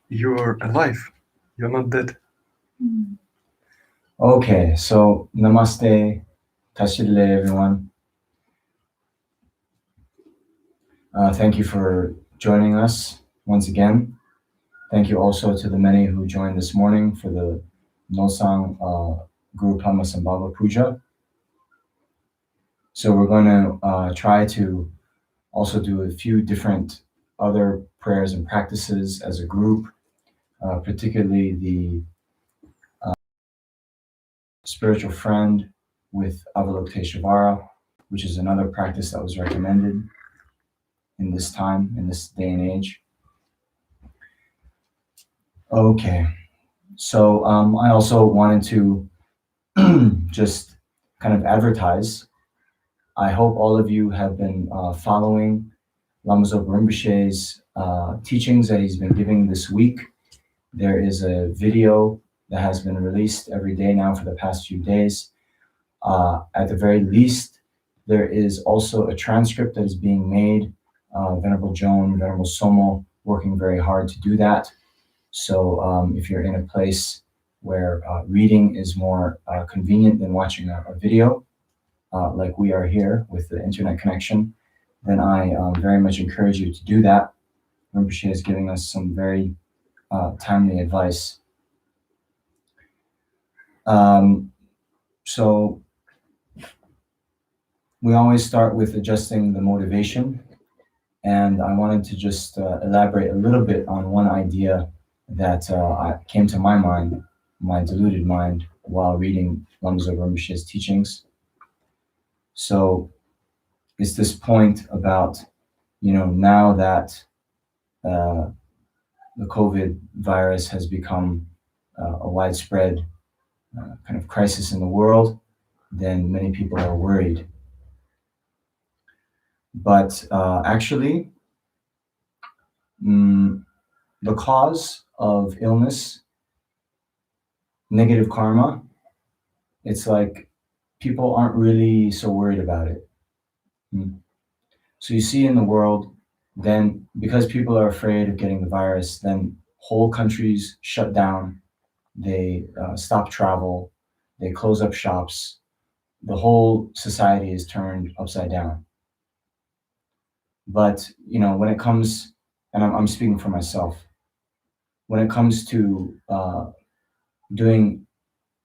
You're alive. You're not dead. Okay, so namaste, tashile everyone. Thank you for joining us once again. Thank you also to the many who joined this morning for the Nosang Guru Padma Sambhava Puja. So we're going to try to also do a few different other prayers and practices as a group, particularly the spiritual friend with Avalokiteshvara, which is another practice that was recommended in this time, in this day and age. Okay, so I also wanted to just kind of advertise. I hope all of you have been following Lama Zopa Rinpoche's teachings that he's been giving this week. There is a video that has been released every day now for the past few days. At the very least, there is also a transcript that is being made. Venerable Joan, Venerable Somo, working very hard to do that. So if you're in a place where reading is more convenient than watching a video, like we are here with the internet connection, then I very much encourage you to do that. Rinpoche is giving us some very timely advice. So we always start with adjusting the motivation, and I wanted to just elaborate a little bit on one idea that came to my mind, my deluded mind, while reading Lama Zopa Rinpoche's teachings. So it's this point about, now that the COVID virus has become a widespread kind of crisis in the world, then many people are worried. But actually, the cause of illness, negative karma, it's like people aren't really so worried about it. So you see in the world, then because people are afraid of getting the virus, then whole countries shut down, they stop travel, they close up shops, the whole society is turned upside down. But, when it comes, and I'm speaking for myself, when it comes to doing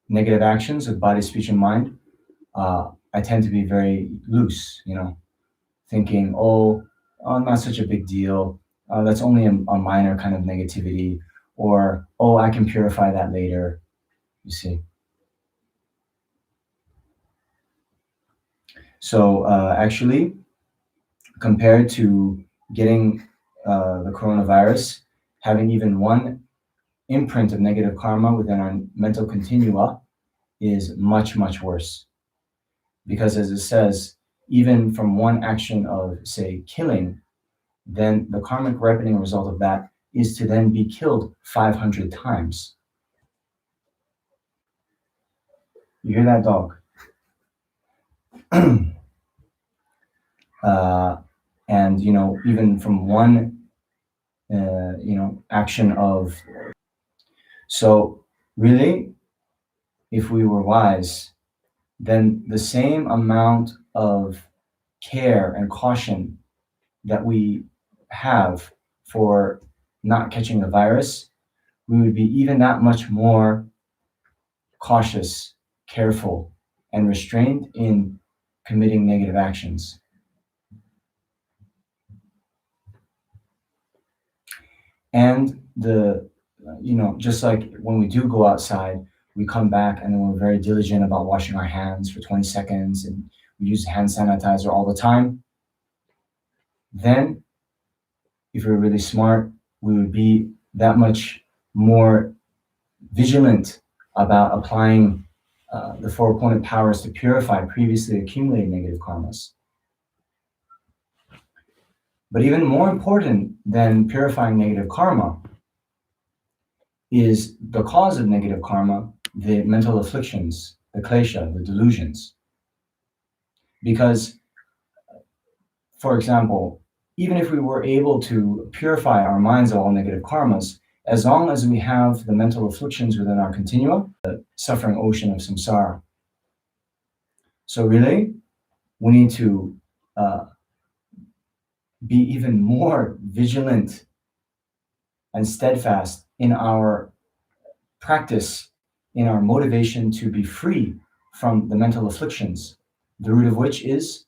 negative actions with body, speech, and mind, I tend to be very loose, thinking, not such a big deal. That's only a minor kind of negativity, or, I can purify that later, you see. So actually, compared to getting the coronavirus, having even one imprint of negative karma within our mental continua is much, much worse. Because as it says, even from one action of, say, killing, then the karmic ripening result of that is to then be killed 500 times. You hear that, dog? And, even from one, action of... So really, if we were wise, then the same amount of care and caution that we have for not catching the virus, we would be even that much more cautious, careful, and restrained in committing negative actions. And just like when we do go outside, we come back and then we're very diligent about washing our hands for 20 seconds and we use hand sanitizer all the time. Then, if we're really smart, we would be that much more vigilant about applying the four opponent powers to purify previously accumulated negative karmas. But even more important than purifying negative karma is the cause of negative karma, the mental afflictions, the klesha, the delusions. Because, for example, even if we were able to purify our minds of all negative karmas, as long as we have the mental afflictions within our continuum, the suffering ocean of samsara. So really, we need to be even more vigilant and steadfast in our practice, in our motivation to be free from the mental afflictions, the root of which is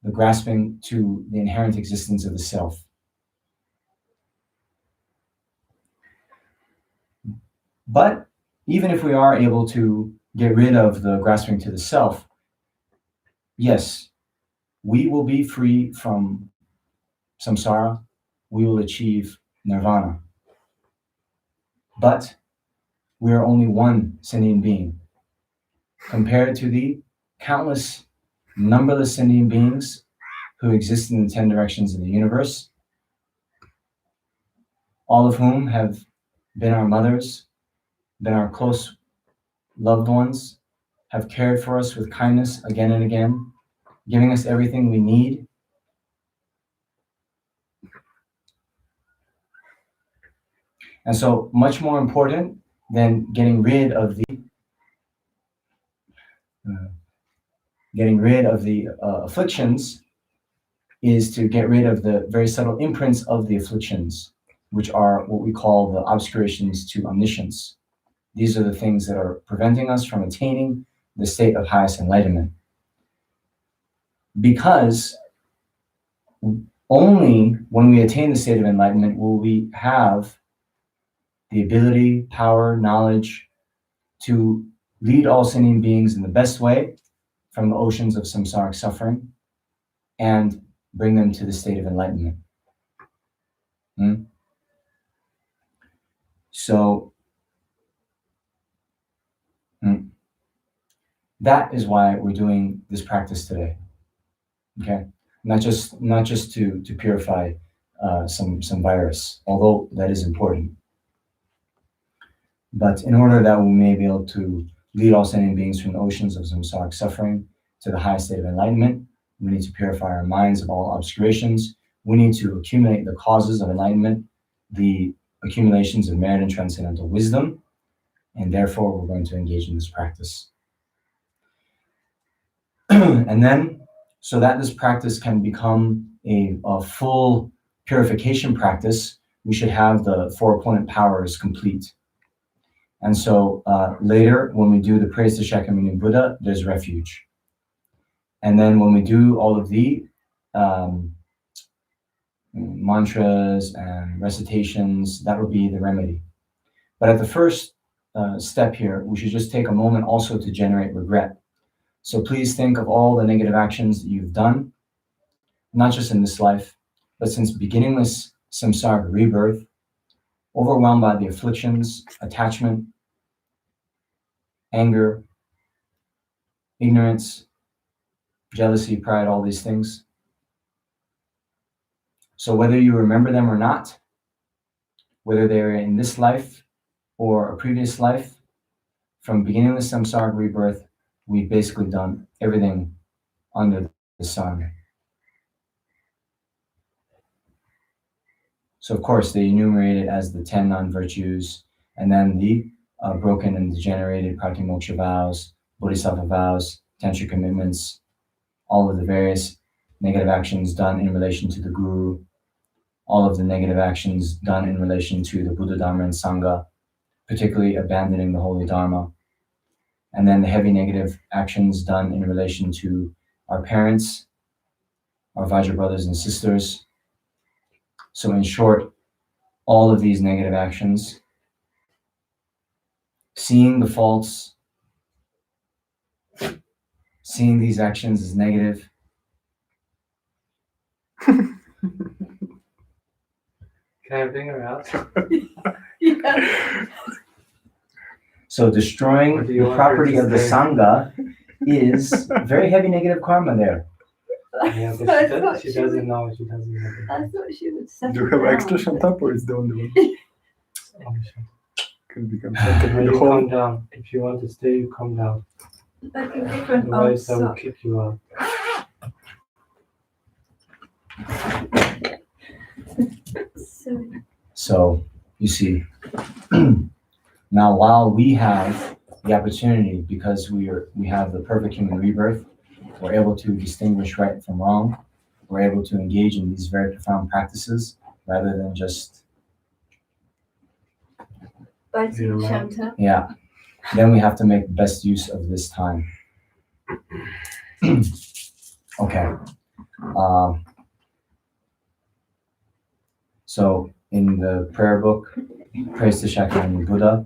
the grasping to the inherent existence of the self. But even if we are able to get rid of the grasping to the self, yes, we will be free from samsara, we will achieve nirvana. But we are only one sentient being compared to the countless, numberless sentient beings who exist in the 10 directions of the universe, all of whom have been our mothers, been our close loved ones, have cared for us with kindness again and again, giving us everything we need. And so much more important than getting rid of the afflictions is to get rid of the very subtle imprints of the afflictions, which are what we call the obscurations to omniscience. These are the things that are preventing us from attaining the state of highest enlightenment. Because only when we attain the state of enlightenment will we have the ability, power, knowledge to lead all sentient beings in the best way from the oceans of samsaric suffering and bring them to the state of enlightenment. So that is why we're doing this practice today. Okay, not just to purify some virus, although that is important, but in order that we may be able to lead all sentient beings from the oceans of samsaric suffering to the highest state of enlightenment, we need to purify our minds of all obscurations. We need to accumulate the causes of enlightenment, the accumulations of merit and transcendental wisdom, and therefore we're going to engage in this practice. And then, so that this practice can become a full purification practice, we should have the 4 opponent powers complete. And so later, when we do the praise to Shakyamuni Buddha, there's refuge. And then when we do all of the mantras and recitations, that will be the remedy. But at the first step here, we should just take a moment also to generate regret. So please think of all the negative actions that you've done, not just in this life, but since beginningless samsaric rebirth, overwhelmed by the afflictions, attachment, anger, ignorance, jealousy, pride, all these things. So whether you remember them or not, whether they're in this life or a previous life, from beginningless samsaric rebirth, we've basically done everything under the sun. So of course, they enumerate it as the 10 non-virtues, and then the broken and degenerated pratimoksha vows, bodhisattva vows, tantric commitments, all of the various negative actions done in relation to the guru, all of the negative actions done in relation to the Buddha, Dharma, and Sangha, particularly abandoning the holy Dharma, and then the heavy negative actions done in relation to our parents, our Vajra brothers and sisters. So in short, all of these negative actions, seeing the faults, seeing these actions as negative. Can I bring her out? Yeah. So destroying the property of the Sangha is very heavy negative karma there. Yeah, but she doesn't know. She doesn't know. I thought she would settle Do you have down, extra but- shantap or is the only one? Can become When chanted with you the whole. come down, if you want to stay, you come down. Like a different Otherwise, I will answer. kick you out. So, So You see, now while we have the opportunity, because we have the perfect human rebirth, we're able to distinguish right from wrong. We're able to engage in these very profound practices rather than just Biting shelter. yeah. Then we have to make the best use of this time. Okay. So in the prayer book, praise to Shakyamuni Buddha.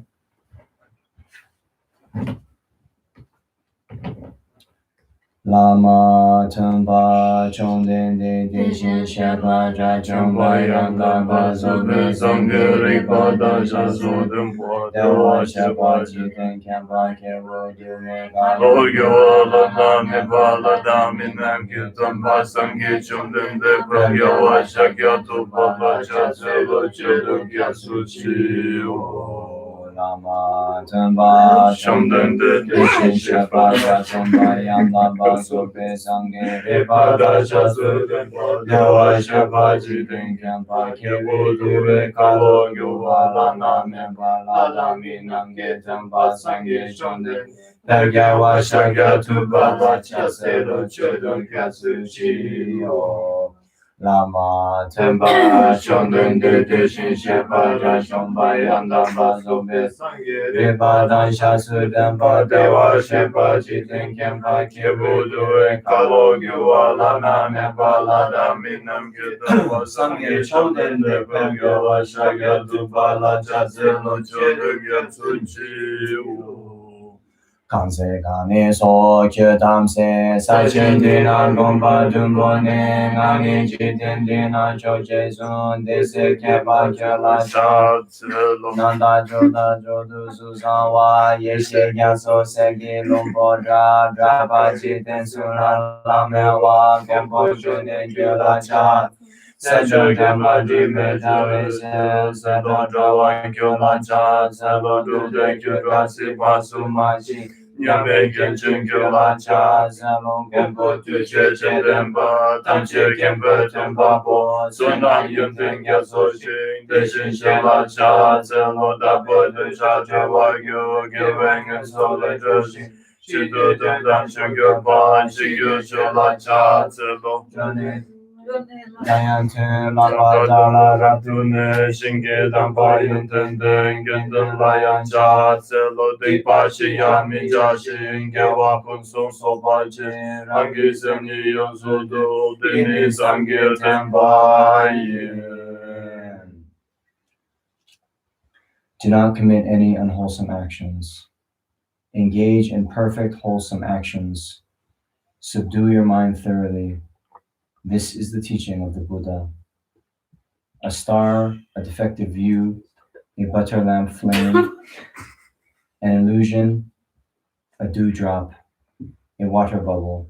Lama Tumpa Chongden De Shin Shakla Ja Chompa Yanga Bazobe Sangye Ripa Dasha Sudum Dewa Shapa Jiten Kempa Kevo Dume Kalo Yola Name Bala Daminam Kitampa Sangye Chumden De Pragyawa Shakya Tupala Chaselo Cheduk Yasuchi Lama Tumpa Chongden De Shin Shakla Ja Chompa Yanga Bazobe Sangye Ripa Dasha Sudum Dewa Shapa Jiten Kempa Kevo Dume Kalo Yola Name Bala Daminam Kitampa Sangye Chumden Pragyawa Shakya Tupala Chaselo Cheduk Yasuchi Lama Tempa Chondun De Shin Shepa Shomba Yanda Bazobe Sangye Ripa Dansha Sudampa Dewa Shepa Jiten Kempa Kevu Dure Kalo Gyuwa Lana Nepa Lada Minam Kitapa Sangye Chondun De Pragyawa Shakya Tupala Chaselo Cheduk Yasuchi Kanse kane so kye tamse sa chen dina gompa dumbo ne ngani jiten dina cho jesun dese kepa kye la cha nanda joda jodu susawa yeshe gyaso segi lumpo dra drapa jiten suna lame wa gompo chune kye la cha Sejo kempa jime jave se sedo drawa kyo la cha selo dude kyo kasi pasu machi Nyame Genchen Kyola Cha Zalong Genpo Tuche Chedemba Tamche Kempe Tempa Po Sunan Yunten Gyaso Shing Deshin Shela Cha Zelo Dapo Dusha Tewa Gyo Geweng and Sole Joshi Shido Dam Shagyo Pan Shigyo Shela Cha Zelo Nayante Lapa Dala Ratune Shinge Dampa Yunten Den Gendun Layan Cha Zelo Dipa Shiyami Jashin Gewa Punsun Sobachi Rangi Seni Yonsudu Dini Sangye Tenpa Yin. Do not commit any unwholesome actions. Engage in perfect wholesome actions. Subdue your mind thoroughly. This is the teaching of the Buddha. A star, a defective view, a butter lamp flame, an illusion, a dewdrop, a water bubble,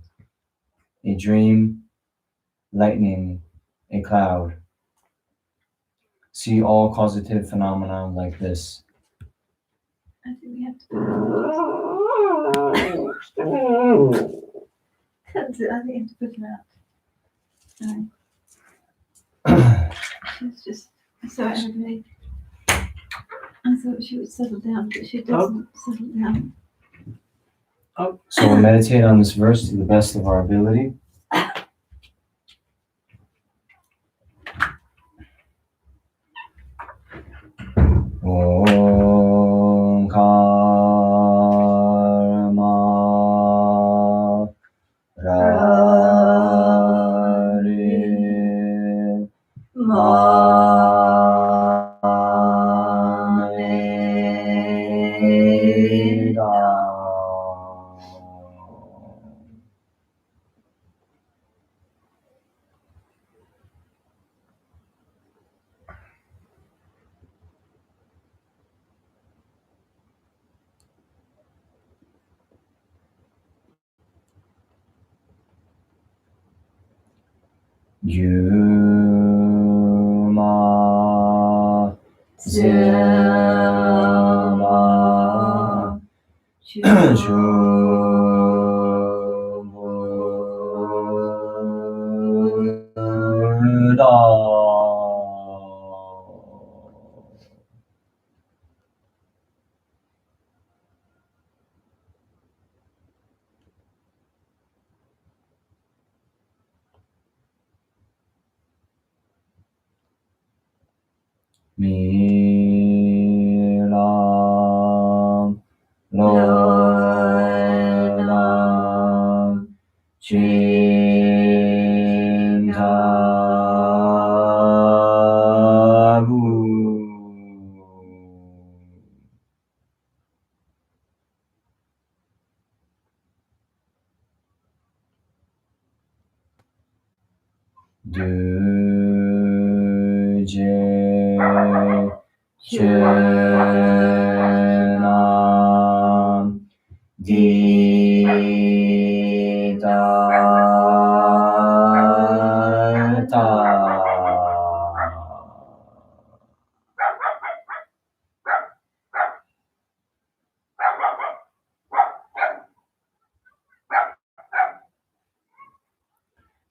a dream, lightning, a cloud. See all causative phenomena like this. I think we have to. I think you have to put it out. Sorry. She's just so everybody. I thought she would settle down, but she doesn't settle down. So we'll meditate on this verse to the best of our ability. Om Karma Rari Yuma Zema Chubuda Mi Lam Lo Lam Chin Tabu. Dorje Chenam Didata.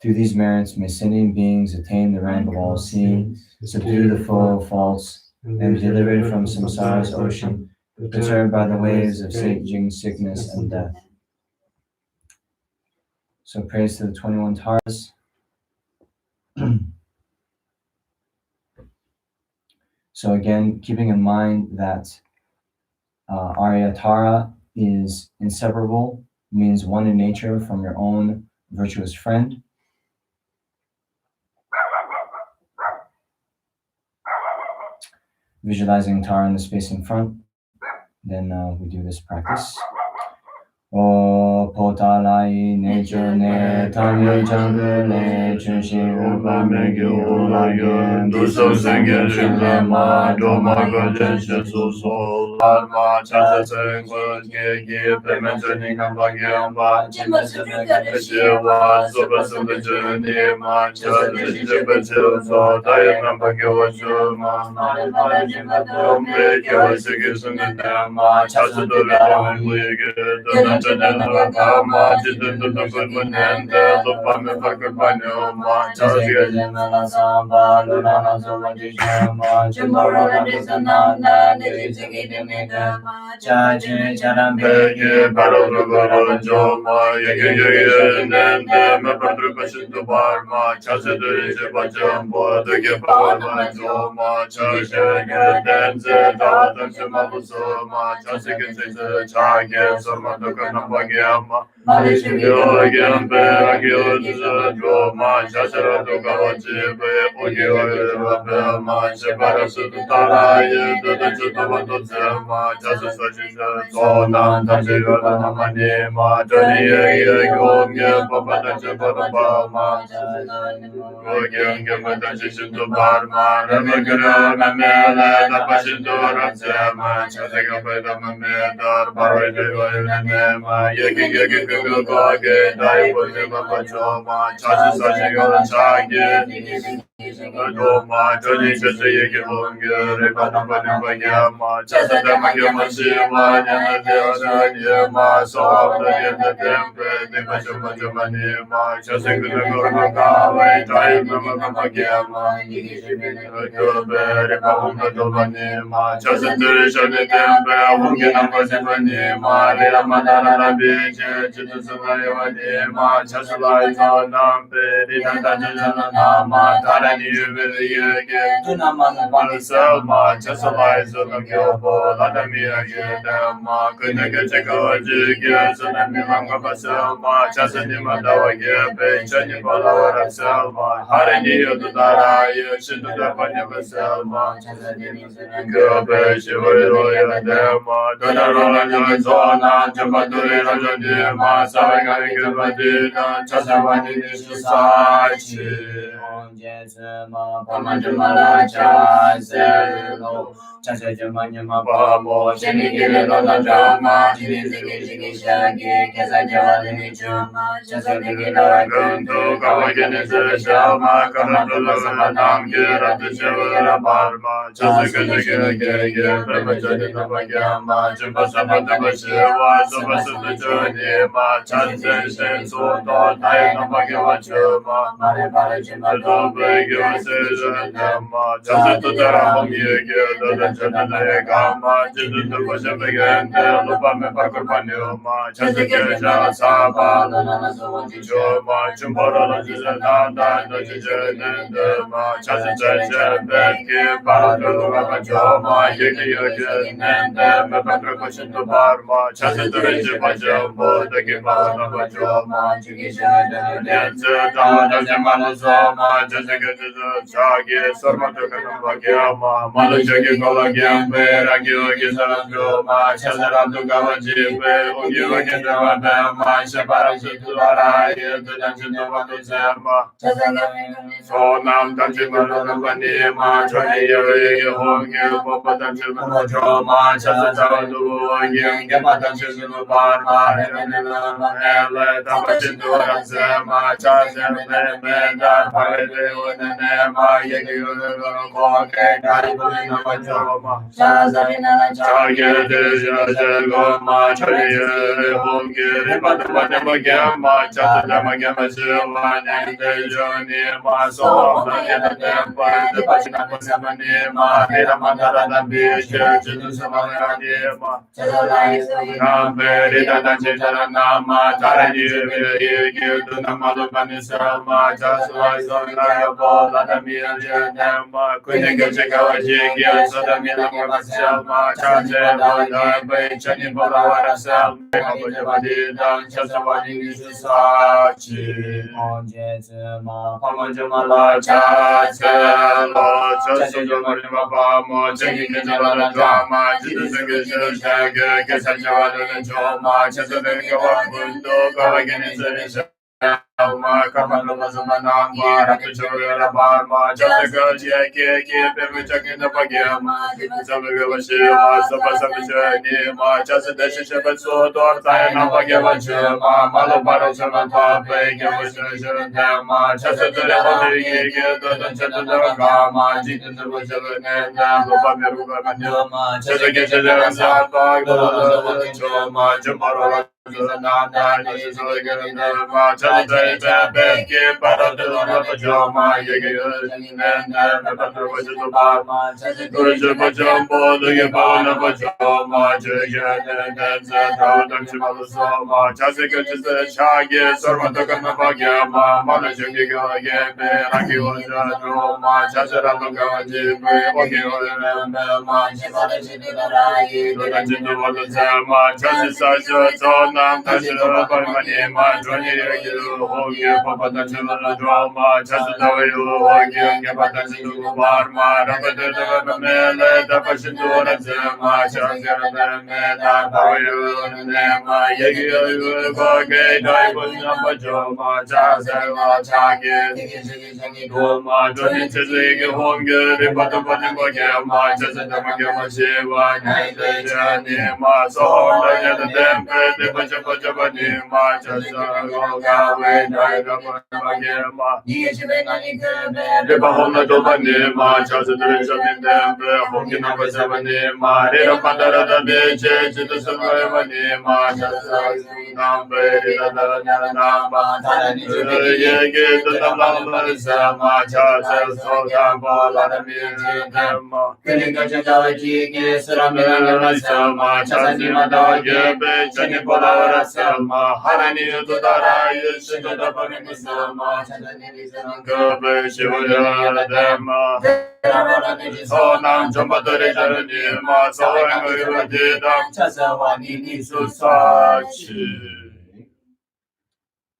Through these merits, may sentient beings attain the rank of all seeing, subdue the foe of faults, and be delivered from samsara's ocean, perturbed by the waves of aging, sickness, and death. So praise to the 21 Taras. So again, keeping in mind that Arya Tara is inseparable, means one in nature from your own virtuous friend. Visualizing Tara in the space in front, then we do this practice. O Potalai nature ne Tanya Jangale Chunshi Uba Megi Ulagen Duso Sangye Shilema Doma Gajen Shesu Alma Chasa Sengwa Gege Pemenjani Kambagamba Shiva Zopa Sundajani Ma Chasa Jibachu So Daya Nambagyo Shuma Ombe Kyo Shigi Sungadama Chasa Dora Wige Kama Jitun Kunenda Lupame Pakapano Ma Chasa Jimala Samba Luna Zoma Jishama Jimora Sananda Nijigi Dimida Chaji Charambe Paragoro Joma Yagi Nanda Mapandru Pashindu Barma Chasa Jibajambo the Gipama Joma Chasa Danza Dawatan Samalusoma Chasa Chage Samadukanampagama Yogambe Agilma Chasara Dukawajibe Ugyama Shabarasutara Yudutavadutama Chasasajisa Sonan Tajivana Manima Janiya Gomya Papatachaparabama Yogambatashishindu Barma Ramagara Mamela Tapashindu Ramsama Chasagapeda Mamedar Paradeva Yagi Gage Dai Purima Pachoma Chasasajio Sangye Doma Joni Chasayaki Lunga Repanampanipayama Chasadamagama Shiva Yanadhyaranyama Sohapra Yanatempe Dipashapachamanima Chasakunagurma Kavai Dai Namagamagama Yobe Repahunga Dovanima Chasaturishani Tempe Hunginambasivanima Rilamadara Bija Chitusumayavanima Chasalai Zanampe Rinatajanama Tarani Yage Tunamana Selma Chasalai Zanam Gyalpo Ladamia Yedama Kunagachaka Jigya Zanamilanga Paselma Chasanima Dawage Chani Palawara Selma Harini Yodudara Shindudapanya Selma Gobe Shivayoya Dema Donarona Zona Jamaduri Rajanima Savagari Gavadina Chasavani Nishisachi Jezema Pamadumala Chazelo Chasajamanyama Pamo Shinigiri Lona Jama Jigi Shagi Kesajavani Chuma Chasadigila Gundu Kawagini Shama Kamatula Samanam Gira Tishavira Parma Chasakajagaya Brahmachari Navagama Chimpasamadavashiva Sapasudajani Ma Chansen Soto Daya Navagavachuma Maripara Chimado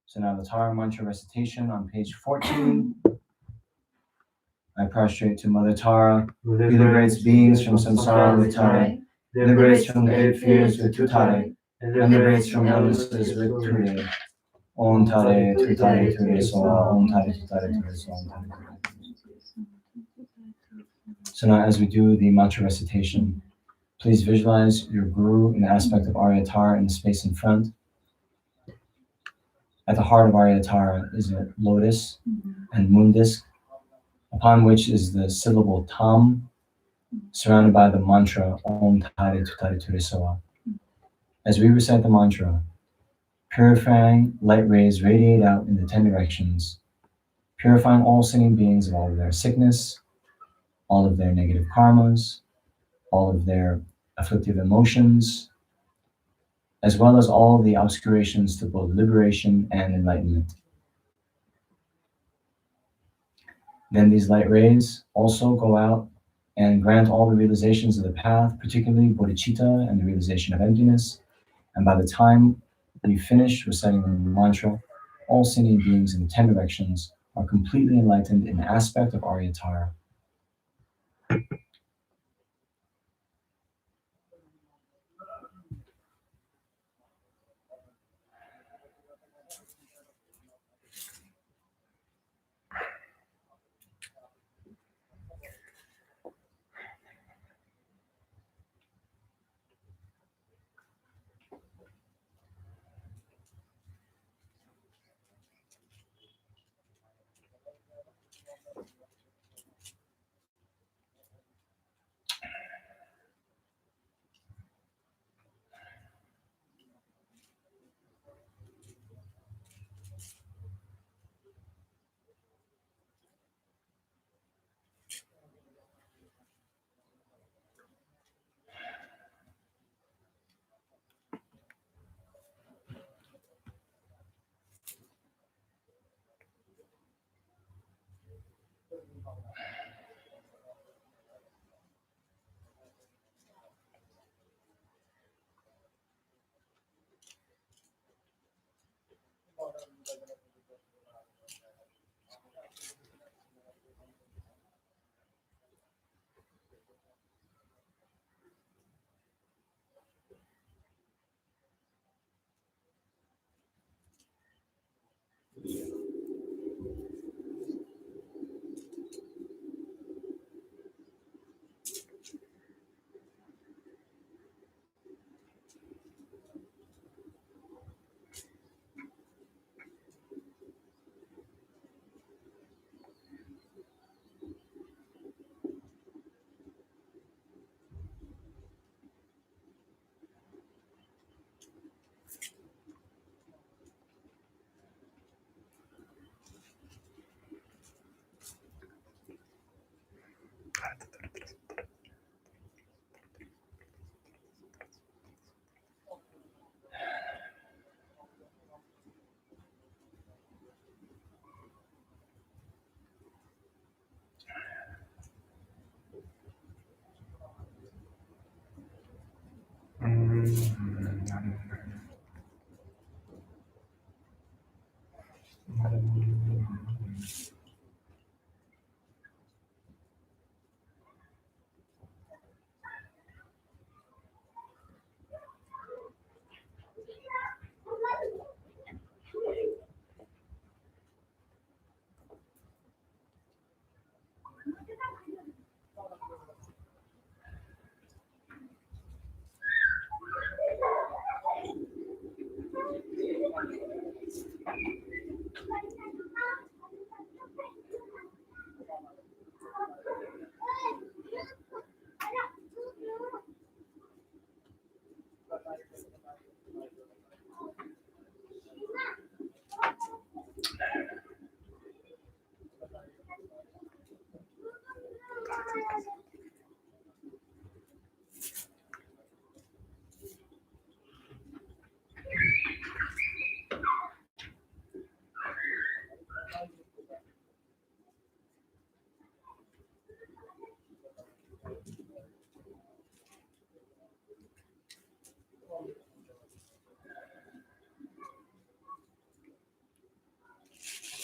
So now the Tara Mantra recitation on page 14. I prostrate to Mother Tara, who liberates beings from samsara with Tara, liberates from the 8 fears with Tutare, and liberates from illnesses with Ture. Om Tare, Tutare, Ture, Soa, Om Tare, Tutare, Ture, Soa, Om Tare, Tutare. So now as we do the mantra recitation, please visualize your guru in the aspect of Aryatara in the space in front. At the heart of Aryatara is a lotus and moon disk, upon which is the syllable Tam, surrounded by the mantra Om Tare Tutare Ture Soa. As we recite the mantra, purifying light rays radiate out in the 10 directions, purifying all singing beings of all of their sickness, all of their negative karmas, all of their afflictive emotions, as well as all the obscurations to both liberation and enlightenment. Then these light rays also go out and grant all the realizations of the path, particularly bodhicitta and the realization of emptiness. And by the time we finish reciting the mantra, all singing beings in the 10 directions are completely enlightened in the aspect of Aryatara.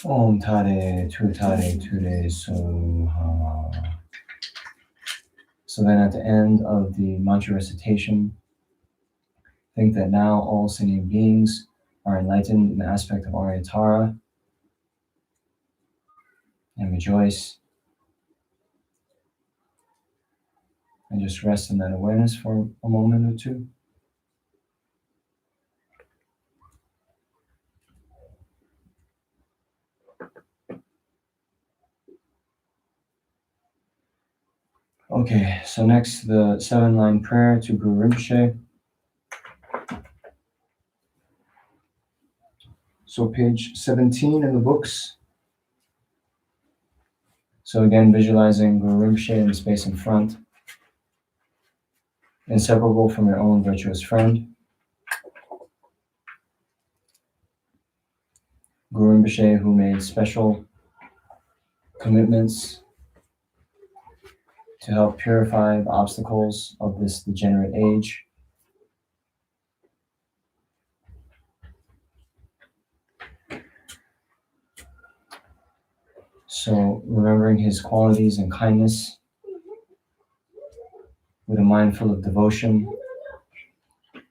Om Tare Ture Soha. So then at the end of the mantra recitation, think that now all sentient beings are enlightened in the aspect of Aryatara and rejoice. And just rest in that awareness for a moment or two. Okay, so next the 7-line prayer to Guru Rinpoche. So page 17 in the books. So again, visualizing Guru Rinpoche in the space in front, inseparable from your own virtuous friend. Guru Rinpoche, who made special commitments to help purify the obstacles of this degenerate age. So remembering his qualities and kindness with a mind full of devotion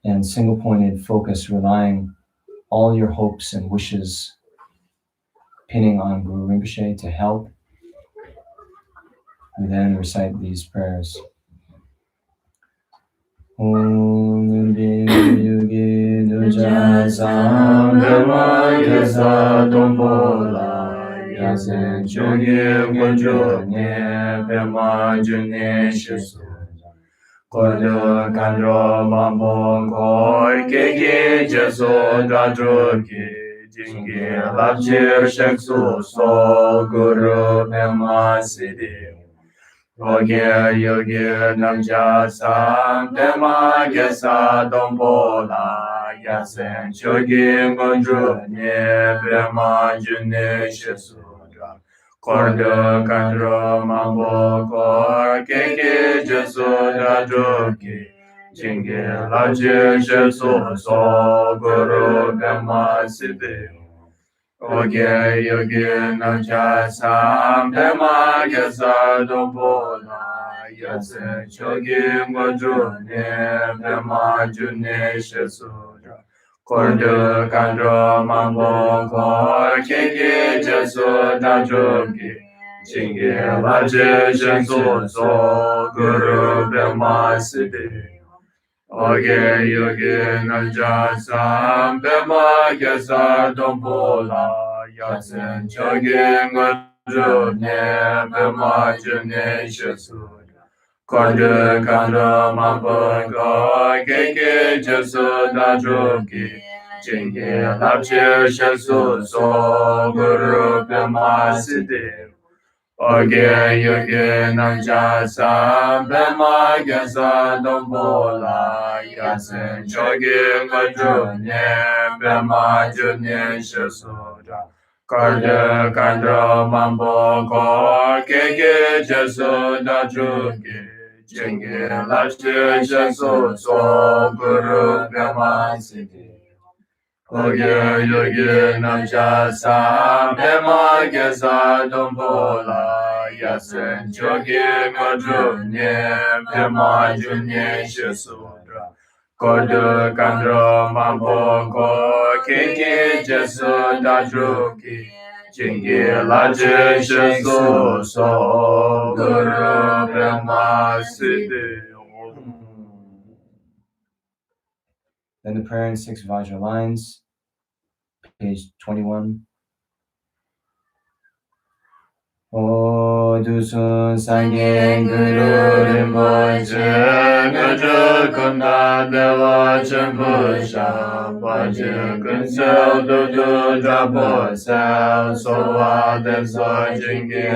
and single-pointed focus, relying all your hopes and wishes, pinning on Guru Rinpoche to help. We then recite these prayers. Om Yugi Duja Sangama Yasa Dombola Yasen Choge Khor Nye Pema June Shisu Kodo Kandro Mambo Koi Kegi Jesu Dadruki Jingi Lapchir Sheksu So Guru Pema Siddhi Oge yogi namja sam pema gesa dombola yasen chogi ngondru ne brahma june shesudra kordo kandro mambo kor keke jesu dadruki jingi laji shesu so guru brahma siddhi Oge yogi namja sam pema gesa dombola yasen chogi ngondru ne pema june shesudra kordo kandro mambo kor keke jesu dadruki jingi laji shesu so guru pema siddhi Oge yogi namja sam pema gesa dombola yasen chogi ngondru ne pema june shesudra kordo kandro mambo kor keke jesu dadruki jingi lapchir shesu so guru pema siddhi Oge yogi namja sam pema gesa dombola yasen chogi ngondru ne pema june shesudra kordo kandro mambo kor keke jesu dadruki jingi lapchir shesu so guru pema siddhi Oge yogi namja sam pema gesa dombola yasen chogi ngondru ne pema june shesudra kordo kandro mambo kor keke jesu dadruki jingi laji shesu so guru pema siddhi. Then the prayer in 6 Vajra lines, page 21. O Dusun Sangye Guru Rinpoche Gajra Kunda Deva Chambusha Vajra Kunsel Dudu Drapo Sel Sowa Denso Jingi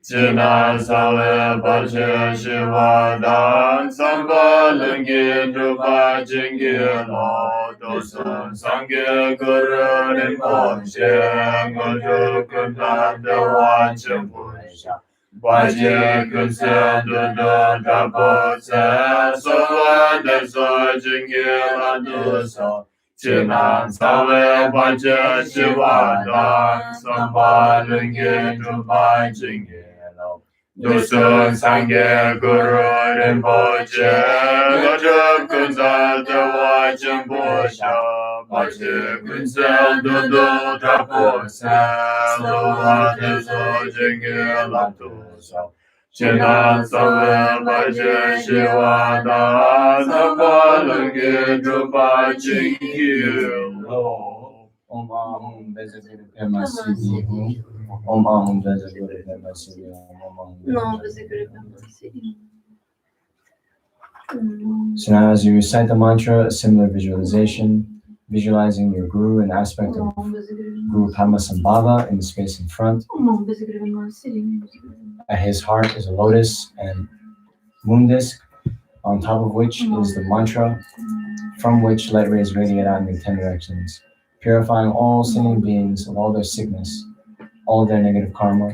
Jina Sale Bhaja Shiva Dan Samba Lungi Drupa Jingi Lo Dosun Sangye Guru Rinpoche Guru Kunda Dewa Champusha Bhaja Kunsel Dudu Drapo Sel Sowa Denso Jingi Laduso Jinan Sale Bhaja Shiva Dan Samba Lungi Drupa Jingi Dusun Sangye Guru Rinpoche Gotrab Kunzal Dewa Chambusha Bhaja Kunsel Dudu Drapo Sel Sowa Denso Jingi Laduso Jinan Sale Bhaja Shiva Dan Samba Lungi Drupa Jingi Lo Om Ahum Bezaguru Pema Siddhi Om Ahum Bezaguru Pema Siddhi Om Ahum Non, c'est que le permis. So now as you recite the mantra, a similar visualization, visualizing your guru in the aspect of Guru Padmasambhava in the space in front. At his heart is a lotus and moon disk, on top of which is the mantra from which light rays radiate out in the 10 directions, purifying all sinning beings of all their sickness, all of their negative karma,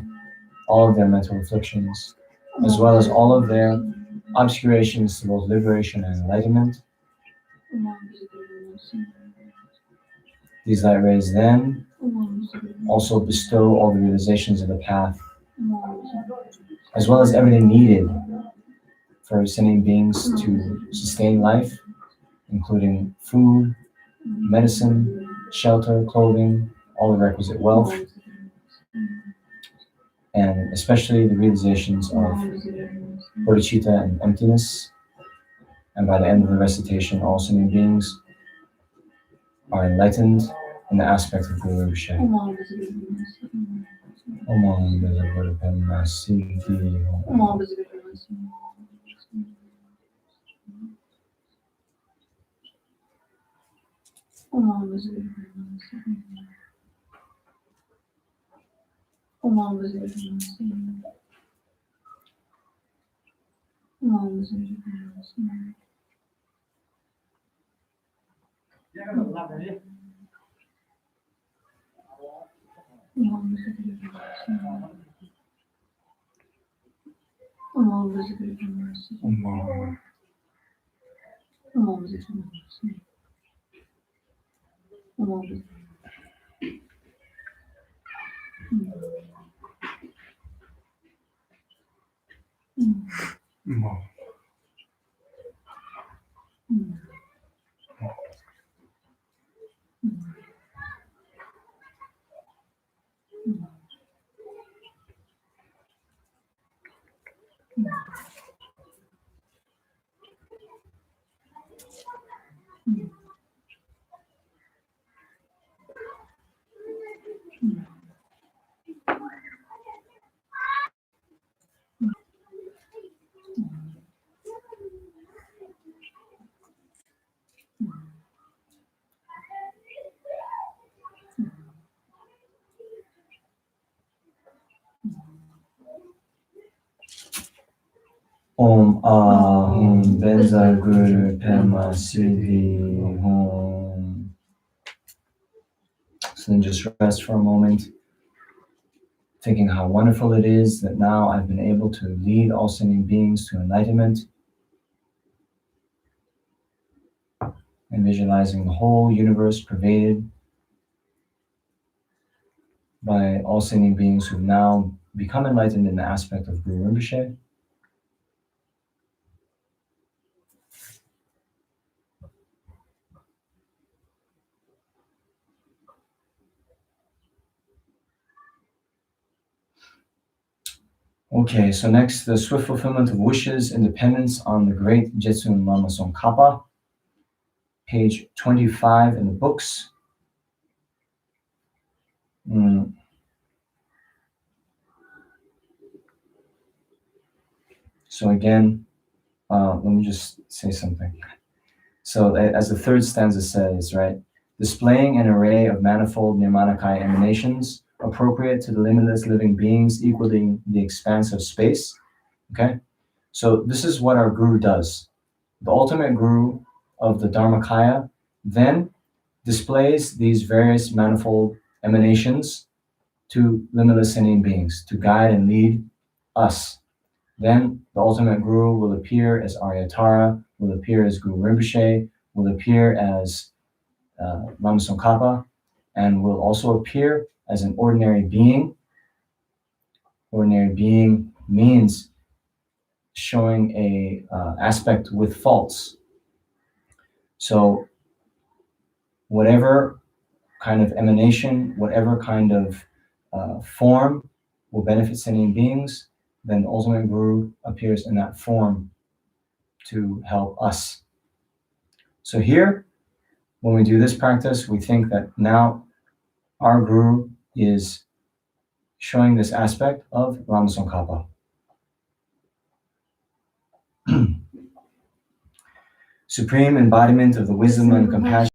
all of their mental afflictions, as well as all of their obscurations to both liberation and enlightenment. These light rays then also bestow all the realizations of the path, as well as everything needed for sinning beings to sustain life, including food, medicine, shelter, clothing, all the requisite wealth, and especially the realizations of bodhicitta and emptiness. And by the end of the recitation, all sinning beings are enlightened in the aspect of Guru Rinpoche. Om Vajra Pema Siddhi Om. Om Ahum Benza Guru Pema Siddhi Om. So then just rest for a moment, thinking how wonderful it is that now I've been able to lead all sinning beings to enlightenment, and visualizing the whole universe pervaded by all sinning beings who've now become enlightened in the aspect of Guru Rinpoche. Okay, so next, the swift fulfillment of wishes, independence on the great Jetsun Lama Tsongkhapa, page 25 in the books. So again, let me just say something. So as the third stanza says, right, displaying an array of manifold Nirmanakaya emanations appropriate to the limitless living beings equaling the expanse of space. Okay, so this is what our guru does. The ultimate guru of the Dharmakaya then displays these various manifold emanations to limitless sentient beings to guide and lead us. Then the ultimate guru will appear as Aryatara, will appear as Guru Rinpoche, will appear as Lama Tsongkhapa, and will also appear as an ordinary being. Ordinary being means showing a aspect with faults. So whatever kind of emanation, whatever kind of form will benefit sentient beings, then the ultimate guru appears in that form to help us. So here, when we do this practice, we think that now our guru is showing this aspect of Lama Tsongkhapa. Supreme embodiment of the wisdom and compassion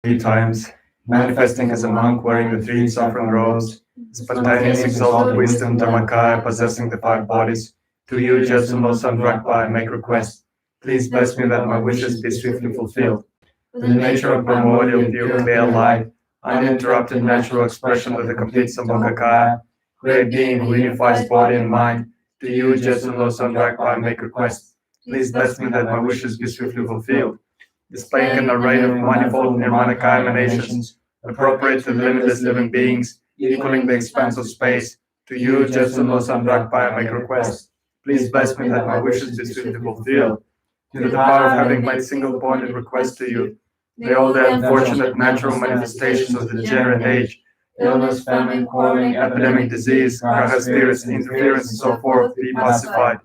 3 times, manifesting as a monk wearing the 3 saffron robes, spontaneous exalted wisdom, Dharmakaya, possessing the 5 bodies. To you, Jetsun Losam Drakpa, I make request. Please bless me that my wishes be swiftly fulfilled. For the nature of primordial, pure, clear light, uninterrupted natural expression of the complete Sambhogakaya, great being who unifies body and mind, to you, Jetsun Losam Drakpa, I make request. Please bless me that my wishes be swiftly fulfilled. Displaying an array of manifold Nirmanakaya emanations, appropriate to the limitless living beings, equaling the expanse of space, to you, Jetsun Losam Drakpa, I make request. Please bless me that my wishes be swiftly fulfilled. To the power of having made single-pointed request to you, may all the unfortunate natural manifestations of the degenerate age, illness, famine, quarreling, epidemic, disease, graha spirits, interference, and so forth, be pacified.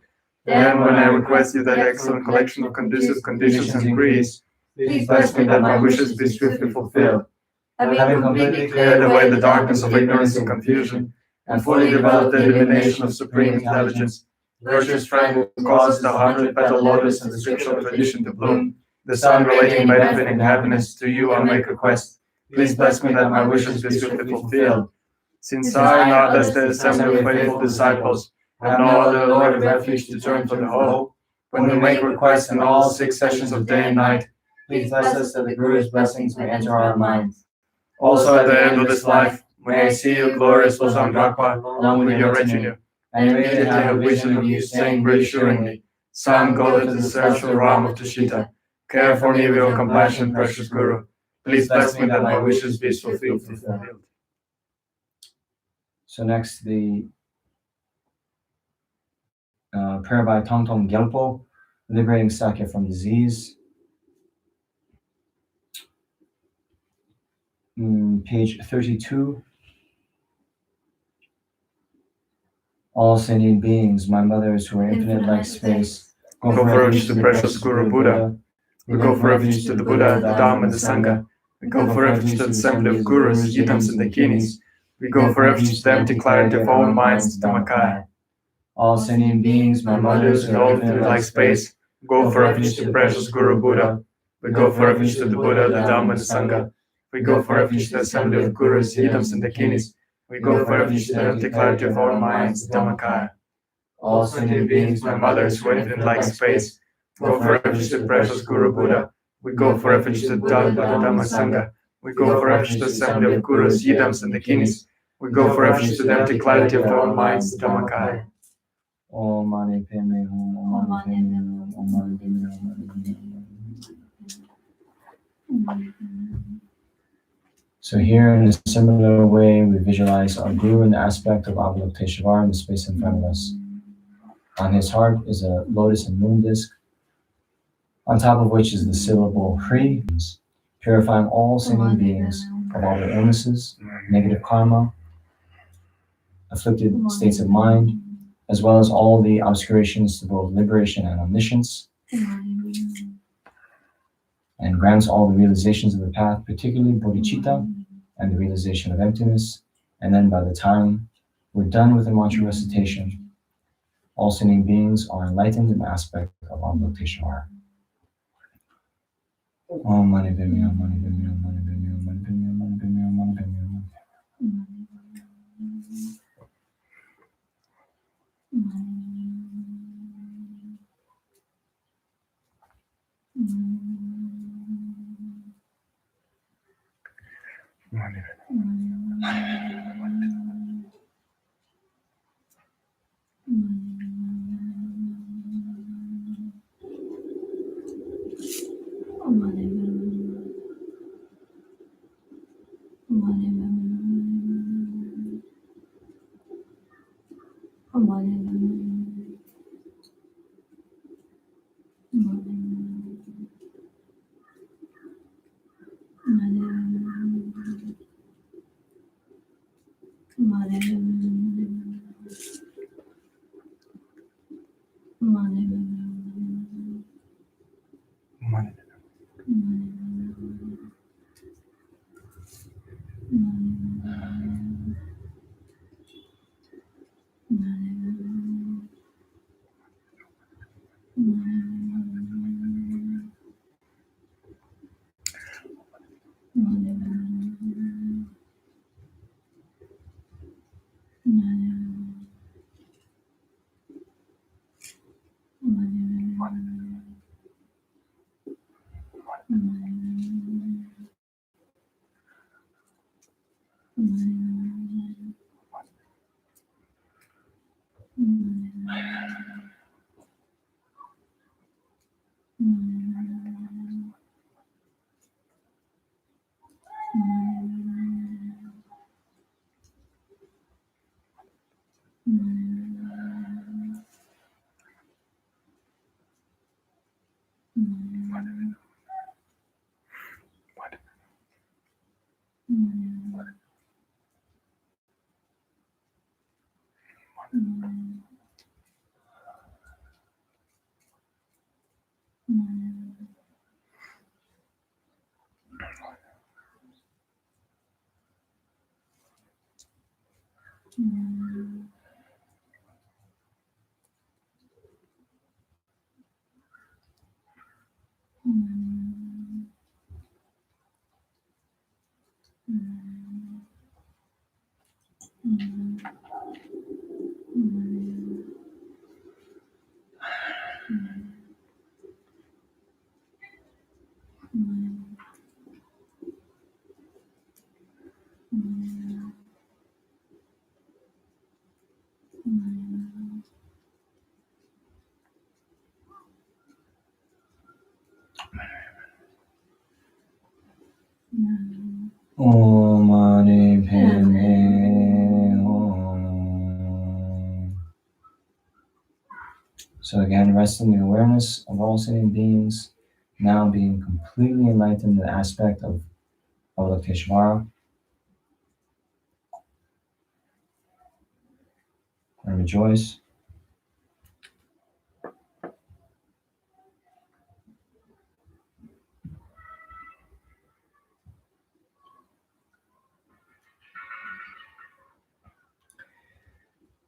Then, when I request you that excellent collection of conducive conditions increase, please bless me that my wishes be swiftly fulfilled. Having completely cleared away the darkness of ignorance and confusion, and fully developed the illumination of supreme intelligence, virtuous friend who causes the 100-petal lotus and the scriptural tradition to bloom, the sun relating benefit and happiness, to you I make request. Please bless me that my wishes be swiftly fulfilled. Since I and others, the assembly of faithful disciples, have no other Lord of refuge to turn for the hope, when we make requests in all 6 sessions of day and night, please bless us that the Guru's blessings may enter our minds. Also at the end of this life, may I see you glorious Losam Drakpa along with your retinue, and immediately have a vision of you saying reassuringly, Son, go to the celestial realm of Tushita. Care for me with your compassion, precious Guru. Please bless me that my wishes be fulfilled. So next, the prayer by Thangtong Gyalpo, liberating Sakya from disease. Page 32. All sentient beings, my mothers who are infinite like space, go for refuge to the precious Guru Buddha. We go for refuge to the Buddha, the Dhamma, and the Sangha. We go for refuge to the assembly of Gurus, Yidams, and Dakinis. We go for refuge to the empty clarity of our minds, Dhammakaya. All sentient beings, my mothers who are infinite like space, go for refuge to the precious Guru Buddha. We go for refuge to the Buddha, the Dhamma, and the Sangha. We go for refuge to the assembly of Gurus, Yidams, and Dakinis. We go for refuge to the empty clarity of our minds, Dhammakaya. all sentient beings, My mothers who are infinite like space, go for refuge to the precious Guru Buddha. We go for refuge to the Dhamma Sangha. We go for refuge to the assembly of Gurus, Yidams, and Dakinis. We go for refuge to the empty clarity of our minds, Dhammakaya. Om Mani Padme Hum, Om Mani Padme Hum, Om Mani Padme Hum, Om Mani Padme Hum. So here, in a similar way, we visualize our Guru in the aspect of Avalokiteshvara in the space in front of us. On his heart is a lotus and moon disc, on top of which is the syllable Hri, purifying all sentient beings of all their illnesses, negative karma, afflicted states of mind, as well as all the obscurations to both liberation and omniscience, and grants all the realizations of the path, particularly bodhicitta and the realization of emptiness. And then by the time we're done with the mantra recitation, all sentient beings are enlightened in the aspect of Avalokiteshvara. Om Mani Padme Hum, Mani Padme Hum, Mani Padme Hum, Mani Padme Hum, Mani Padme Hum, Mani Padme Hum. Om Mani Padme Hum. So again, rest in the awareness of all sentient beings, now being completely enlightened in the aspect of Avalokiteshvara. And rejoice.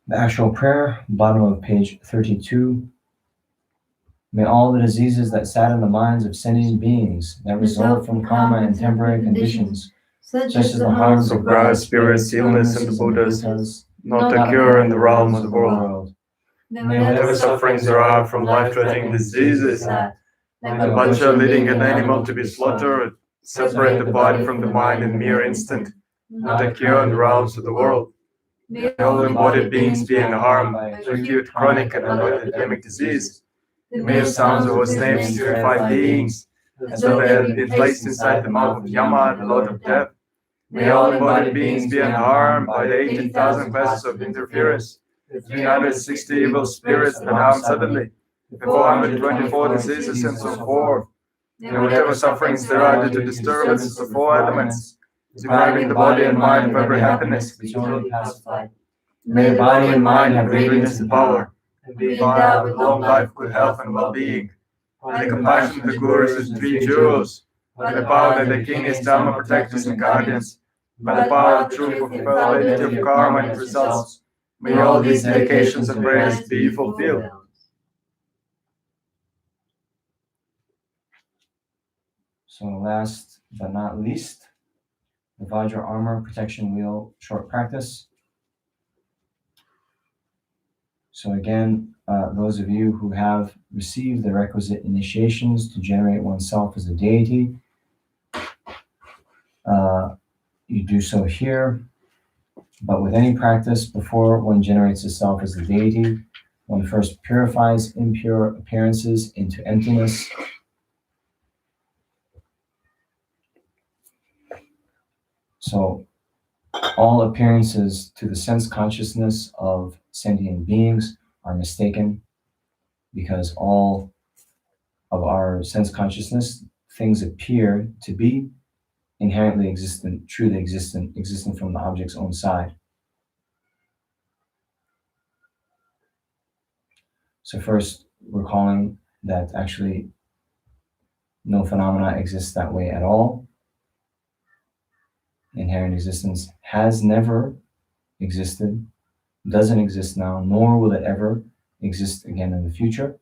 The actual prayer, bottom of page 32. May all the diseases that sadden the minds of sentient beings that result from karma and temporary conditions, such as the harms of grass, spirits, illness, and the Buddhas, not occur in the realm of the world. May Whatever sufferings there are from life-threatening diseases, like the Vajra leading an animal to be slaughtered, separate the body from the mind in a mere instant, not occur in the realms of the world. May all embodied beings be unharmed by acute, chronic, and epidemic disease. May the sounds of whose names terrify beings, as though they had been placed inside the mouth of Yama, the Lord of Death. May all embodied beings be unharmed by the 18,000 classes of interference, the 360 evil spirits that harm suddenly, the 424 diseases, and so forth. May whatever sufferings there are due to disturbances of four elements, depriving the body and mind of every happiness, be totally pacified. May the body and mind have radiance and power, and be endowed with long life, good health, and well-being. By the compassion of the Gurus as three jewels, by the power that the King is Dharma protectors and guardians, by the power of truth of validity of karma and its results, may all these dedications and prayers be fulfilled. So last but not least, the Vajra armor protection wheel short practice. So again, those of you who have received the requisite initiations to generate oneself as a deity, you do so here. But with any practice, before one generates itself as a deity, one first purifies impure appearances into emptiness. So all appearances to the sense consciousness of sentient beings are mistaken, because all of our sense consciousness, things appear to be inherently existent, truly existent from the object's own side. So first, recalling that actually no phenomena exists that way at all. Inherent existence has never existed, doesn't exist now, nor will it ever exist again in the future.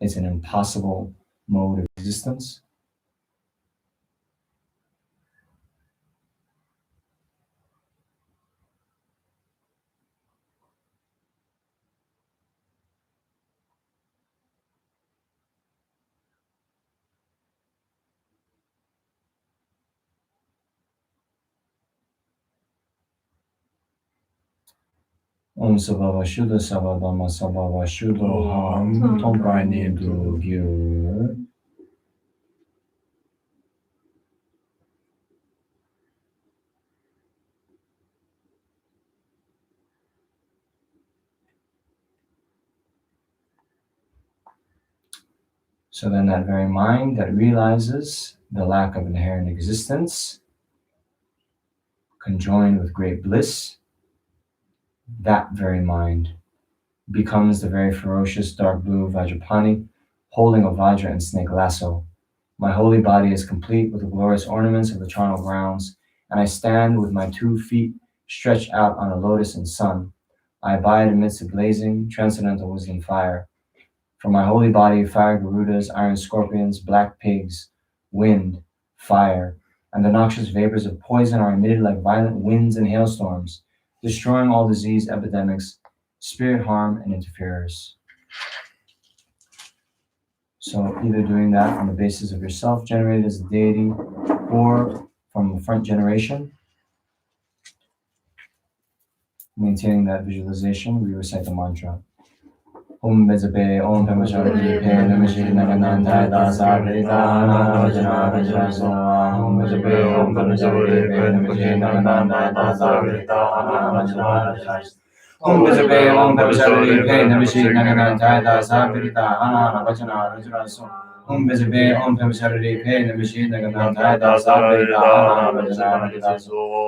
It's an impossible mode of existence. Om Sabhava Shuddha Sabhadama Sabhava Shuddho Ham Tongpai Nidu Gyur. So then that very mind that realizes the lack of inherent existence, conjoined with great bliss, that very mind becomes the very ferocious dark blue Vajrapani, holding a Vajra and snake lasso. My holy body is complete with the glorious ornaments of the charnel grounds, and I stand with my 2 feet stretched out on a lotus in sun. I abide amidst the blazing, transcendental wisdom fire. From my holy body, fire garudas, iron scorpions, black pigs, wind, fire, and the noxious vapors of poison are emitted like violent winds and hailstorms, destroying all disease epidemics, spirit harm, and interferers. So either doing that on the basis of yourself generated as a deity or from the front generation, maintaining that visualization, we recite the mantra. Om Bezabe, Om Pemachari, Pe, Namashi, Nagananda, Dasa, Vedana, Rajana, Rajana, Om Bezabe, Om Pemachari, Pe, Namashi, Nagananda, Dasa, Vedana, Rajana, Rajana. Om Bezabe, Om Pemachari, Pe, Namashi, Nagananda, Dasa, Vedana, Rajana, Rajana. Om Bezabe, Om Pemachari, Pe, Namashi, Nagananda, Dasa, Vedana, Rajana, Rajana.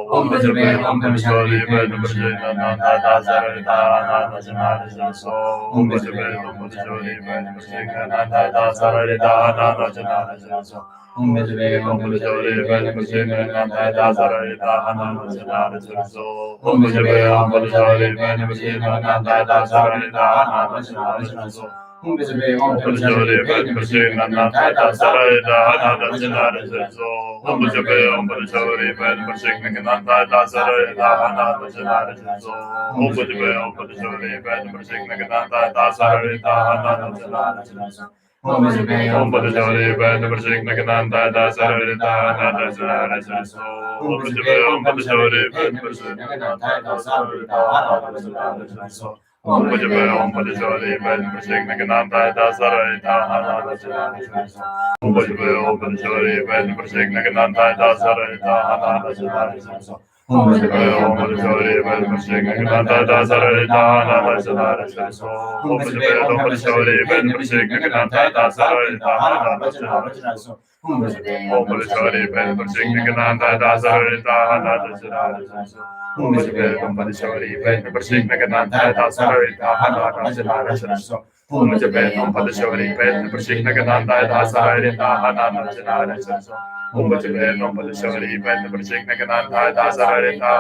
Om Bezabe, Om Pemachari, Pe, Namashi, Nagananda, Dasa, Vedana, Rajana, Rajana. Om Bezabe, Om Pemachari, Pe, Namashi, Nagananda, Dasa, Vedana, Rajana, Rajana. Om Bezabe, Om Pemachari, Pe, Namashi, Nagananda, Dasa, Vedana, Rajana, Rajana. Om Bezabe, Om Pemachari, Pe, Namashi, Nagananda, Dasa, Vedana, Rajana, Rajana. Om Bezabe, Om Pemachari, Pe, Namashi, Nagananda, Dasa, Vedana, Rajana, Rajana. Om Bezabe, Om Pemachari, Pe, Namashi, Nagananda, Dasa, Vedana, Rajana, Rajana. Om Bezabe, Om Pemachari, Pe, Namashi, Nagananda, Dasa, Vedana, Rajana, Rajana. Om Bezabe, Om Pemachari, Pe, Namashi, Nagananda, Dasa, Vedana, Rajana, Rajana. Om Bezabe, Om Pemachari, Pe, Namashi, Nagananda, Dasa, Vedana, Rajana, Rajana. Om Bezabe, Om Pemachari, Pe, Namashi, Nagananda, Dasa, Vedana, Rajana, Rajana. Om Bezabe, Om Pemachari, Pe, Namashi, Nagananda, Dasa, Vedana, Rajana, Rajana. Om Bezabe, Om Pemachari, Pe, Namashi, Nagananda, Dasa, Vedana, Rajana, Rajana. Om Bezabe, Om Pemachari, Pe, Namashi, Nagananda, Dasa, Vedana, Rajana, Rajana. Om Bezabe, Om Pemachari, Pe, Namashi, Nagananda, Dasa, Vedana, Rajana, Rajana. Om Bezabe, Om Pemachari, Pe, Namashi, Nagananda, Dasa, Vedana, Rajana, Rajana. Om Bezabe, Om Pemachari, Pe, Namashi, Nagananda, Dasa, Vedana, Rajana, Rajana. Om Bezabe, Om Pemachari, Pe, Namashi, Nagananda, Dasa, Vedana, Rajana, Rajana. Om Bezabe, Om Pemachari, Pe, Namashi, Nagananda, Dasa, Vedana, Rajana, Rajana. Om Bezabe, Om Pemachari, Pe, Namashi, Nagananda, Dasa, Vedana,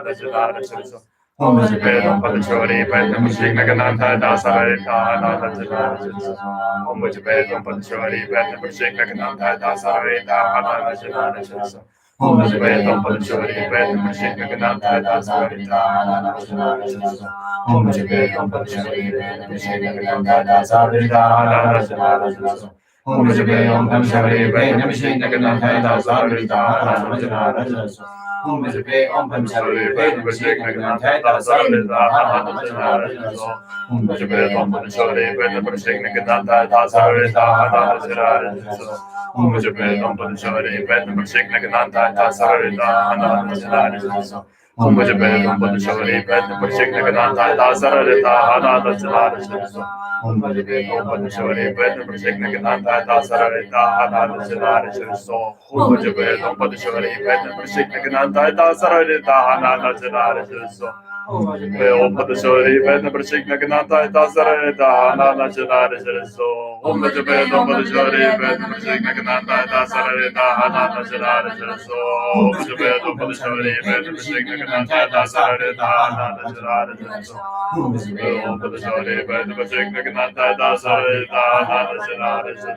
Rajana, Rajana. Om Bezabe, Om Pemachari, Pe, Namashi, Nagananda, Dasa, Vedana, Rajana, Rajana. Om Bezabe, Om Pemachari, Pe, Namashi, Nagananda, Dasa, Vedana, Rajana, Rajana. Om Bezabe, Om Pemachari, Pe, Namashi, Nagananda, Dasa, Vedana, Rajana, Rajana. Om Bezabe, Om Pemachari, Pe, Namashi, Nagananda, Dasa, Vedana, Rajana, Rajana. Om Bezabe, Om Pemachari, Pe, Namashi, Nagananda, Dasa, Vedana, Rajana, Rajana. Om Bezabe, Om Pemachari, Pe, Namashi, Nagananda, Dasa, Vedana, Rajana, Rajana. Om Bezabe, Om Pemachari, Pe, Namashi, Nagananda, Dasa, Vedana, Rajana, Rajana. Om Bezabe, Om Pemachari, Pe, Namashi, Nagananda, Dasa, Vedana, Rajana, Rajana. Om Bezabe, Om Pemachari, Pe, Namashi, Nagananda, Dasa, Vedana, Rajana, Rajana. Om Bezabe, Om Pemachari, Pe, Namashi, Nagananda, Dasa, Vedana, Rajana, Rajana. Om Bezabe, Om Pemachari, Pe, Namashi, Nagananda, Dasa, Vedana, Rajana, Rajana. Om Bezabe, Om Pemachari, Pe, Namashi, Nagananda, Dasa, Vedana, Rajana, Rajana. Om Bezabe, Om Pemachari, Pe, Namashi, Nagananda, Dasa, Vedana, Rajana, Rajana.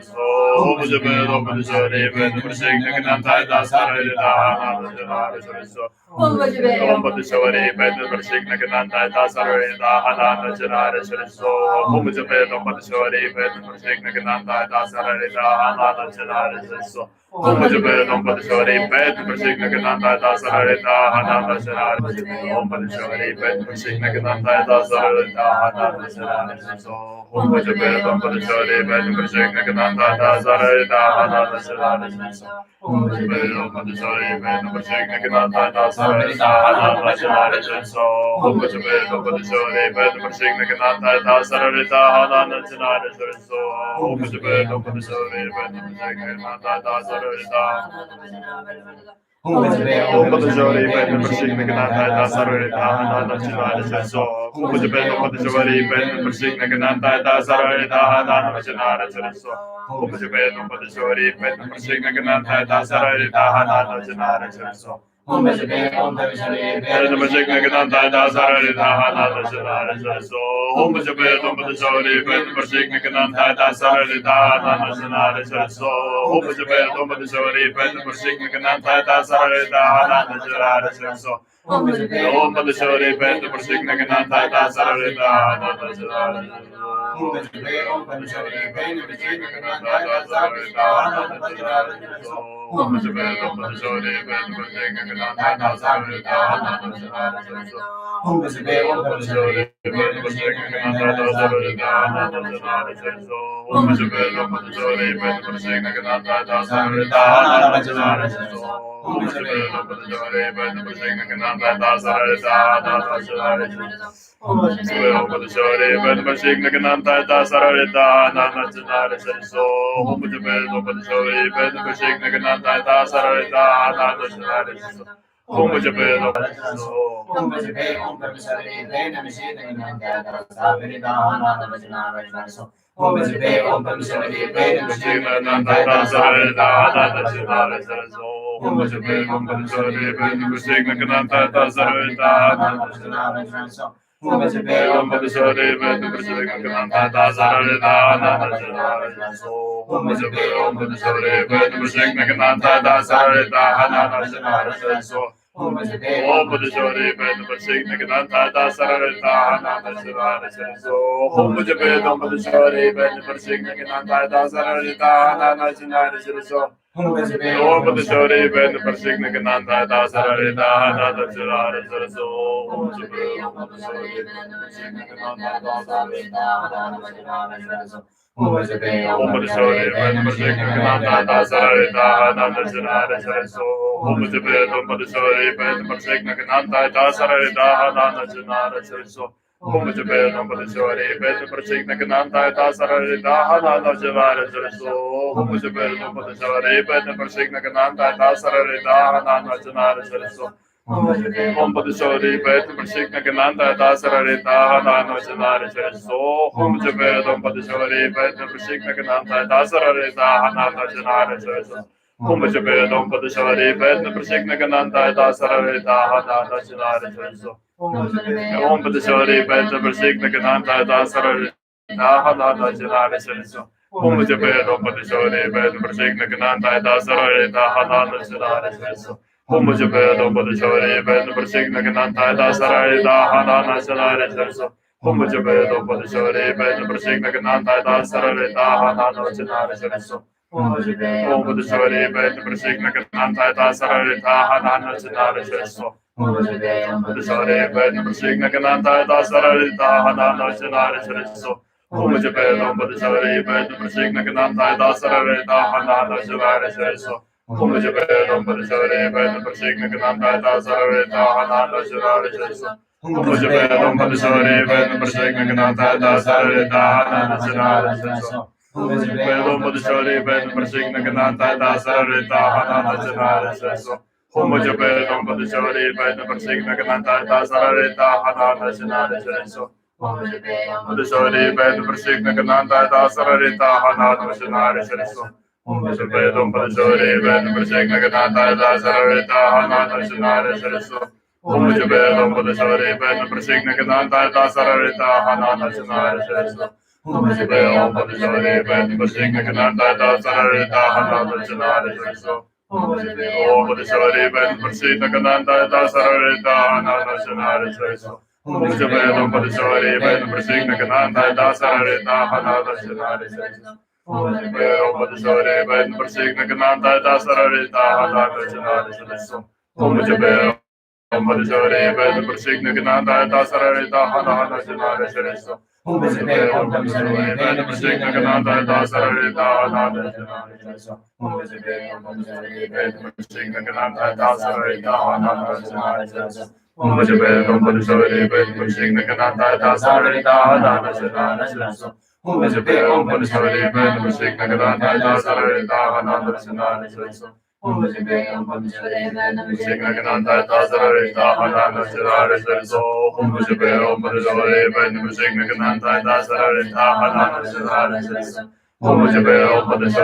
Om Bezabe, Om Pemachari, Pe, Namashi, Nagananda, Dasa, Vedana, Rajana, Rajana. Om Bezabe, Om Pemachari, Pe, Namashi, Prashikna Gananta Dasarita Hanana Janara So Humajabedum Padashori Vedam Prashikna Gananta Dasarita Hanana Janara So Humajabedum Padashori Vedam Prashikna Gananta Dasarita Hanana Janara Om Padashori Vedam Prashikna Gananta Dasarita Hanana Janara So Humajabedum Padashori Vedam Prashikna Gananta Dasarita Hanana Janara So Humajabedum Padashori Vedam Prashikna Gananta Dasarita Hanana Janara So Humajabedum Padashori Vedam Prashikna Gananta Dasarita Hanana Janara So Humajabedum Padashori Vedam Prashikna Gananta Dasarita Padashori Vedam Prashikna Gananta Dasarita Hanana Janara So Humajabedum Padashori Vedam Prashikna Gananta Dasarita Hanana Janara So Humajabedum Padashori Vedam Prashikna Gananta Dasarita Hanana Janara So Humajabedum Prashikna Gananta Dasarita Hanana Janara So Humajabedum Padashori Vedam Prashikna Gananta Dasarita Hanana Janara So Humajabedum Padashori Vedam Prashikna Gananta Dasarita Hanana Janara So Om Padashori Vedam Prashikna Gananta Dasarita Hanana Janara So Om Padashori Vedam Prashikna Gananta Dasarita Hanana Janara So Humajabedum Padashori Vedam Prashikna Gananta Dasarita Hanana Janara So Humajabedum Padashori Vedam Prashikna Gananta Dasarita Hanana Janara So Humajabedum Padashori Vedam Prashikna Gananta Dasarita Hanana Janara So Humajabedum Padashori Vedam Prashikna Gananta Dasarita Hanana Janara So Om Padashori Vedam Prashikna Gananta Dasarita Hanana Janara So Humajabedum Padashori Vedam Prashikna Gananta Dasarita Hanana Janara So Humajabedum So Humajabedum Padashori Vedam Prashikna Gananta Dasarita Hanana Janara So Humajabedum Padashori Vedam Prashikna Gananta Dasarita Hanana Janara So Humajabedum Padashori Vedam Prashikna Gananta Dasarita Hanana Janara So Humajabedum Padashori Vedam Prashikna Gananta Dasarita Hanana Janara So Humajabedum Padashori Vedam Prashikna Gananta Dasarita Hanana Janara So Om Padashori Vedam Prashikna Gananta Dasarita Hanana Janara So Humajabedum Padashori Vedam Prashikna Gananta Dasarita Hanana Janara So Om Padashori Vedam Prashikna Gananta Dasarita Hanana Janara So Humajabedum Padashori Vedam Prashikna Gananta Dasarita Hanana Janara So Om Padashori Vedam Prashikna Gananta Dasarita Hanana Janara So Humajabedum Padashori Vedam Prashikna Gananta Dasarita Hanana Janara So Humajabedum Padashori Vedam Prashikna Gananta Dasarita Hanana Janara So Humajabedum Padashori Vedam Prashikna Gananta Dasarita Hanana Janara So Om Padashori Vedam Prashikna Gananta Dasarita Hanana Janara So Humajabedum Padashori Vedam Prashikna Gananta Dasarita Hanana Janara So Humajabedum Padashori Vedam Prashikna Gananta Dasarita Hanana Janara So Om Padashori Vedam Prashikna Gananta Dasarita Hanana Janara So Humajabedum Padashori Vedam Prashikna Gananta Dasarita Hanana Janara So Humajabedum Padashori Vedam Prashikna Gananta Dasarita Hanana Janara So Humajabedum Padashori Vedam Prashikna Gananta Dasarita Hanana Janara So Om Padashori Vedam Prashikna Gananta Dasarita Hanana Janara So Om Padashori Vedam Prashikna Gananta Dasarita Hanana Janara So Humajabedum Padashori Vedam Prashikna Gananta Dasarita Hanana Janara So Humajabedum Padashori Vedam Prashikna Gananta Dasarita Hanana Janara So Humajabedum Padashori Vedam Prashikna Gananta Dasarita Hanana Janara So Humajabedum Padashori Vedam Prashikna Gananta Dasarita Hanana Janara So Humajabedum Padashori Vedam Prashikna Gananta Dasarita Hanana Janara So Padashori Vedam Prashikna Gananta Dasarita Hanana Janara So Humajabedum Padashori Vedam Prashikna Gananta Dasarita Hanana Janara So Humajabedum Padashori Vedam Prashikna Gananta Dasarita Hanana Janara So Humajabedum Padashori Vedam Prashikna Gananta Dasarita Hanana Janara So Om Padashori Vedam Prashikna Gananta Dasarita Hanana Janara So Hum Vizebe Om Padishori Ben Prashik Nagananda Dasarita Hanada Shinari Sariso. Hum Vizebe Om Padishori Ben Prashik Nagananda Dasarita Hanada Shinari Sariso. Hum Vizebe Om Padishori Ben Prashik Nagananda Dasarita Hanada Shinari Sariso. Hum Vizebe Om Padishori Ben Prashik Nagananda Dasarita Hanada Shinari Sariso. Hum Vizebe Om Padishori Ben Prashik Nagananda Dasarita Hanada Shinari Sariso. Hum Vizebe Om Padishori Ben Prashik Nagananda Dasarita Hanada Shinari Sariso. Hum Vizebe Om Padishori Ben Prashik Nagananda Dasarita Hanada Shinari Sariso. Hum Vizebe Om Padishori Ben Prashik Nagananda Dasarita Hanada Shinari Sariso. Hum Vizebe Om Padishori Ben Prashik Nagananda Dasarita Hanada Shinari Sariso. Hum Vizebe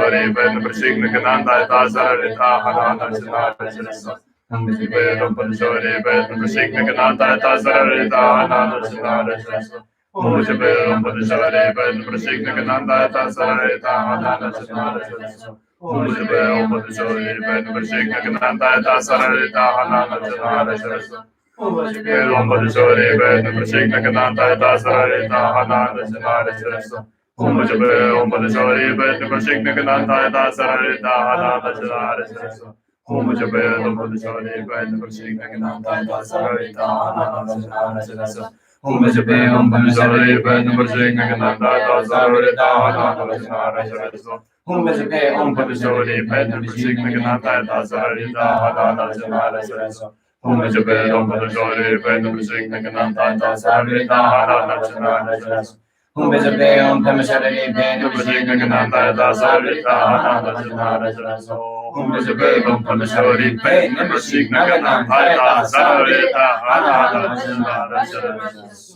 Om Padishori Ben Prashik Nagananda Dasarita Hanada Shinari Sariso. Hum Vizebe Om Padishori Ben Prashik Nagananda Dasarita Hanada Shinari Sariso. Hum Vizebe Om Padishori Ben Prashik Nagananda Dasarita Hanada Shinari Sariso. Hum Vizebe Om Padishori Ben Prashik Nagananda Dasarita Hanada Shinari Sariso. Hum Vizebe Om Padishori Ben Prashik Nagananda Dasarita Hanada Shinari Sariso. Hum Vizebe Om Padishori Ben Prashik Nagananda Dasarita Hanada Shinari Sariso. Hum Vizebe Om Padishori Ben Prashik Nagananda Dasarita Hanada Shinari Sariso. Hum Vizebe Om Padishori Ben Prashik Nagananda Dasarita Hanada Shinari Sariso. Hum Vizebe Om Padishori Ben Prashik Nagananda Dasarita Hanada Shinari Sariso. Hum Vizebe Om Padishori Ben Prashik Nagananda Dasarita Hanada Shinari Sariso. Hum Vizebe Om Padishori Ben Prashik Nagananda Dasarita Hanada Shinari Sariso. Hum Vizebe Om Padishori Ben Prashik Nagananda Dasarita Hanada Shinari Sariso.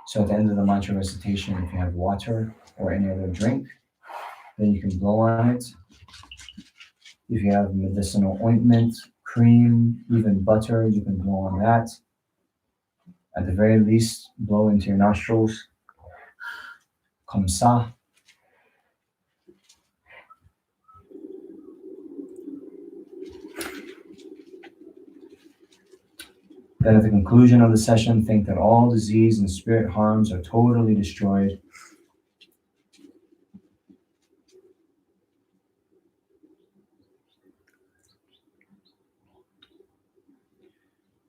So at the end of the mantra recitation, if you have water or any other drink, then you can blow on it. If you have medicinal ointment, cream, even butter, you can blow on that. At the very least, blow into your nostrils. Kamsa. Then at the conclusion of the session, think that all disease and spirit harms are totally destroyed.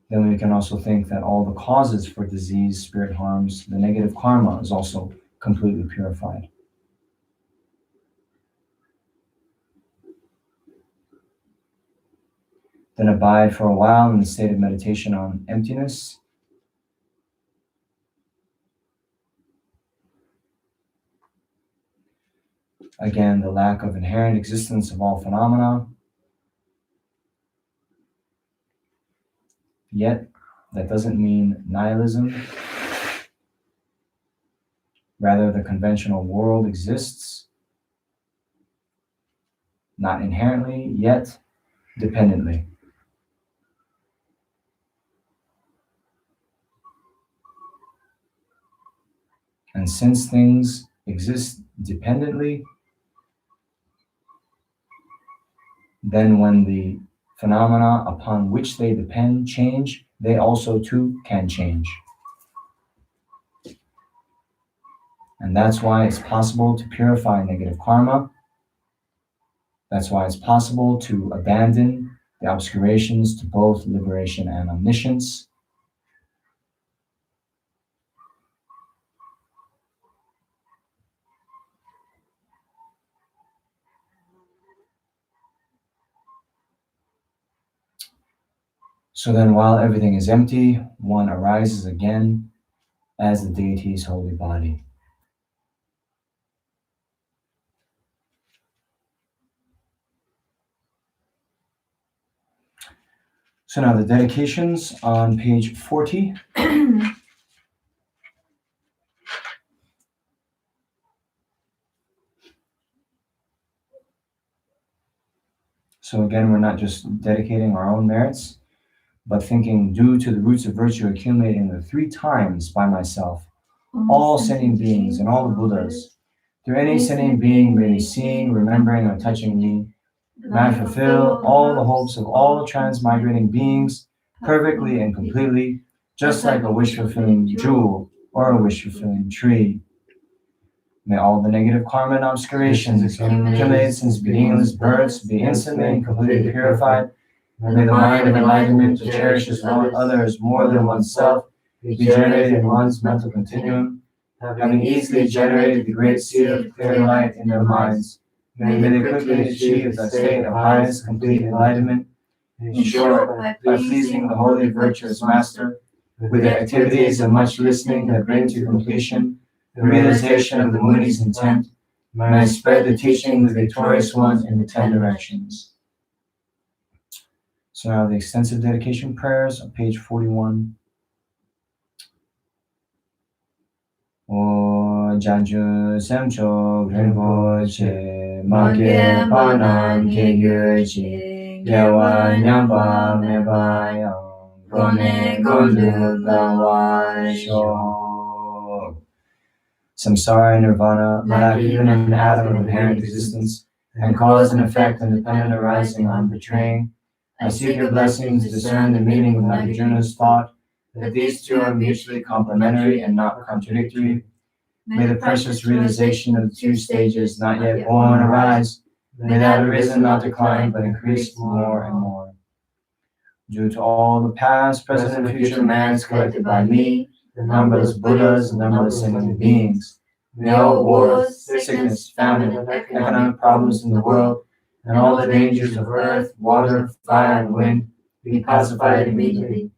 Then we can also think that all the causes for disease, spirit harms, the negative karma is also completely purified. Then abide for a while in the state of meditation on emptiness. Again, the lack of inherent existence of all phenomena. Yet, that doesn't mean nihilism. Rather, the conventional world exists, not inherently, yet dependently. And since things exist dependently, then when the phenomena upon which they depend change, they also too can change. And that's why it's possible to purify negative karma. That's why it's possible to abandon the obscurations to both liberation and omniscience. So then while everything is empty, one arises again as the deity's holy body. So now the dedications on page 40. So again, we're not just dedicating our own merits, but thinking due to the roots of virtue accumulating the 3 times by myself, all sentient beings and all the Buddhas, through any sentient being really seeing, remembering, or touching me, may I fulfill all the hopes of all transmigrating beings perfectly and completely, just like a wish-fulfilling jewel or a wish-fulfilling tree. May all the negative karma and obscurations accumulated since beginningless births be instantly and completely purified. May the mind of enlightenment to cherish as one others more than oneself be generated in one's mental continuum, having easily generated the great seed of clear light in their minds. May they quickly achieve the state of highest complete enlightenment. In short, by pleasing the holy virtuous master, with the activities of much listening that bring to completion the realization of the Muni's intent, may I spread the teaching of the victorious one in the 10 directions. So now the extensive dedication prayers on page 41. O Janju Semcho Rinpoche Magye Panan Kegyuji Gyewa Nyamba Mebayang Gone Gondu Gawa Sho. Samsara and nirvana lack even an atom of inherent existence, and cause and effect independent arising on betraying. I seek your blessings to discern the meaning of Nagarjuna's thought, that these two are mutually complementary and not contradictory. May the precious realization of the two stages not yet born arise. May that arisen not decline, but increase more and more. Due to all the past, present, and future mans collected by me, the numberless Buddhas, and numberless sentient beings, may all wars, sickness, famine, economic problems in the world, and all the dangers of earth, water, fire, and wind be pacified immediately,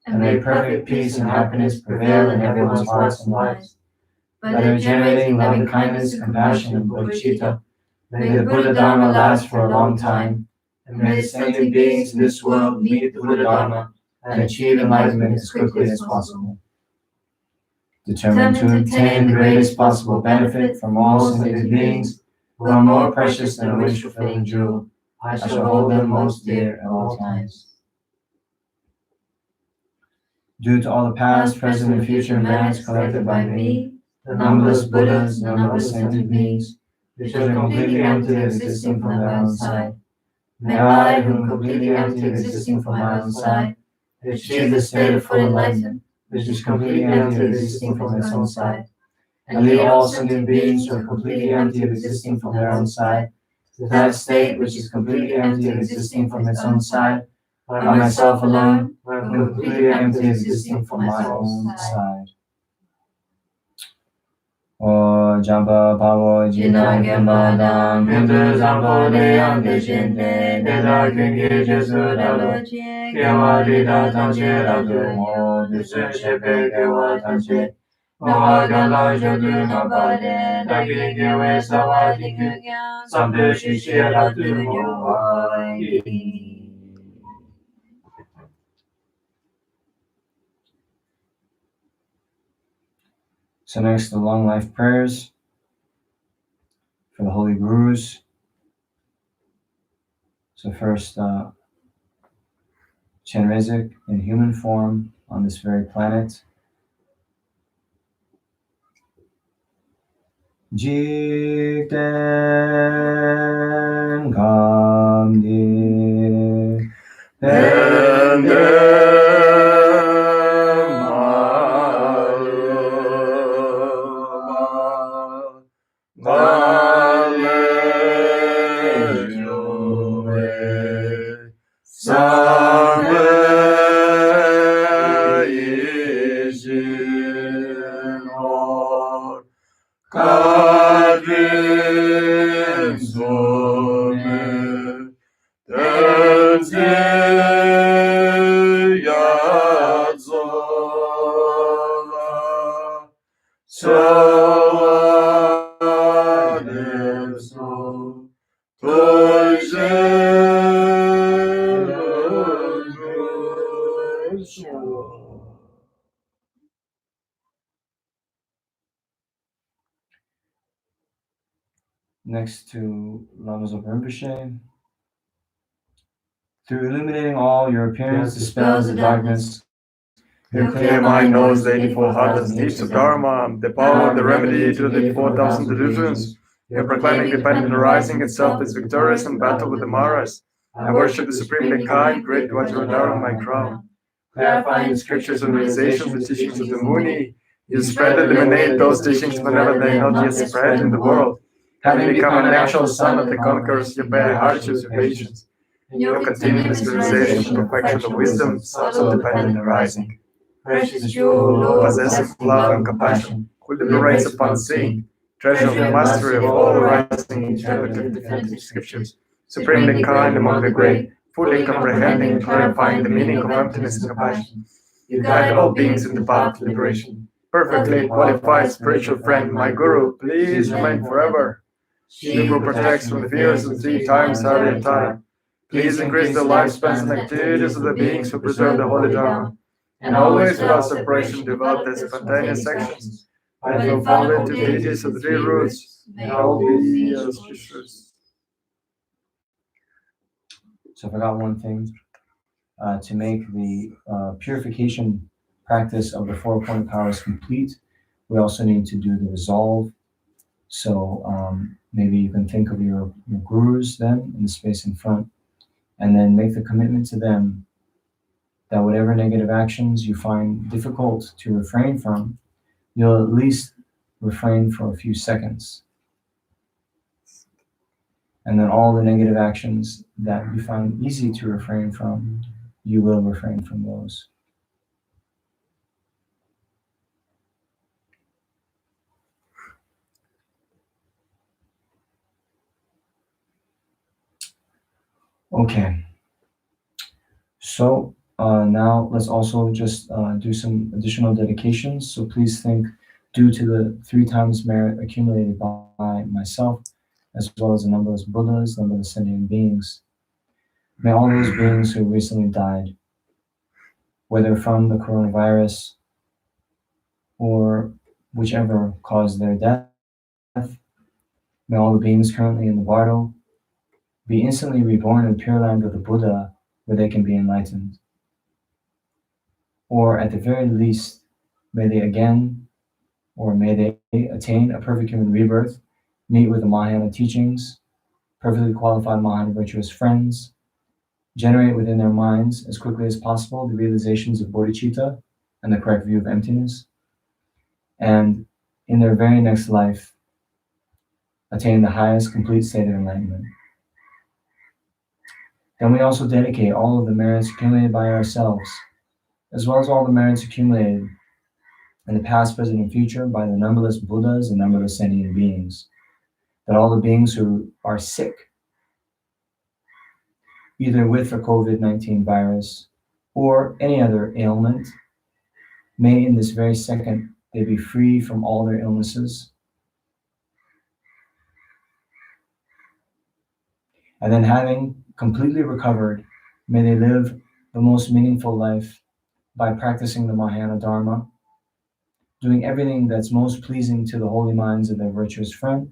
and may perfect peace and happiness prevail in everyone's hearts and lives. By their generating loving kindness, compassion, and bodhicitta, may the Buddha Dharma last for a long time, and may the sentient beings in this world meet the Buddha Dharma and achieve enlightenment as quickly as possible. Determined to obtain the greatest possible benefit from all sentient beings who are more precious than a wish-fulfilling jewel, I shall hold them most dear at all times. Due to all the past, present, and future merits collected by me, the numberless Buddhas, and numberless sentient beings, which are completely empty of existing from their own side, may I, who am completely empty of existing from my own side, achieve the state of full enlightenment, which is completely empty of existing from its own side, and lead all sentient beings who are completely empty of existing from their own side to that state which is completely empty of existing from its own side, by myself alone, who am completely empty of existing from my own side. O Jamba Pavo Jina Gemba Dam Hindu Zambo Leon de Jinde Deda Gengi Jesu Dalo Gewa Dida Tanche Radu Mo Dusu Shepe Gewa Tanche Noa Gala Jodu Nabade Dagi Gewe Sawa Digu Sambe Shishi Radu Mo. So next, the long life prayers for the holy gurus. So first, Chenrezig in human form on this very planet. Jikten Kamdi Next to Lama Zopa Rinpoche. Through illuminating all, your appearance dispels the darkness Your clear mind knows the 84 heartless deeds of Dharma, the power of the remedy to the 84,000 delusions. You're proclaiming dependent arising itself is victorious in battle with the Maras. I worship the supremely kind, great Vajra Dharma, my crown. Clarifying the scriptures and realizations, the teachings of the Muni, you spread and eliminate those teachings whenever they are not yet spread in the world. Having become an actual son of the conquerors, you bear hardships with patience. In your continuous realization and perfection of wisdom, source of dependent arising. Precious jewel, Lord, possessing love and compassion, who liberates upon seeing, treasure of mastery of all arising interpretive definitive scriptures, supremely kind among the great, fully comprehending and clarifying the meaning of emptiness and compassion. You guide all beings in the path of liberation. Perfectly qualified spiritual friend, my guru, please remain forever. She who protects from the fears of 3 times Aryatara. Please increase the lifespans and activities of the beings who preserve the holy Dharma, and always without separation develop their spontaneous sections, and will fall into deities of the 3 roots. May all be auspicious. So I forgot one thing. To make the purification practice of the 4-point powers complete, we also need to do the resolve. So maybe you can think of your gurus then in the space in front, and then make the commitment to them that whatever negative actions you find difficult to refrain from, you'll at least refrain for a few seconds. And then all the negative actions that you find easy to refrain from, you will refrain from those. Okay. So now let's also just do some additional dedications. So please think, due to the 3 times merit accumulated by myself, as well as the numberless Buddhas, numberless sentient beings, may all those beings who recently died, whether from the coronavirus or whichever caused their death, may all the beings currently in the bardo be instantly reborn in the pure land of the Buddha, where they can be enlightened. Or at the very least, may they attain a perfect human rebirth, meet with the Mahayana teachings, perfectly qualified Mahayana virtuous friends, generate within their minds as quickly as possible the realizations of bodhicitta and the correct view of emptiness, and in their very next life, attain the highest complete state of enlightenment. Then we also dedicate all of the merits accumulated by ourselves, as well as all the merits accumulated in the past, present, and future by the numberless Buddhas and numberless sentient beings, that all the beings who are sick, either with the COVID-19 virus or any other ailment, may in this very second they be free from all their illnesses. And then having completely recovered, may they live the most meaningful life by practicing the Mahayana Dharma, doing everything that's most pleasing to the holy minds of their virtuous friend,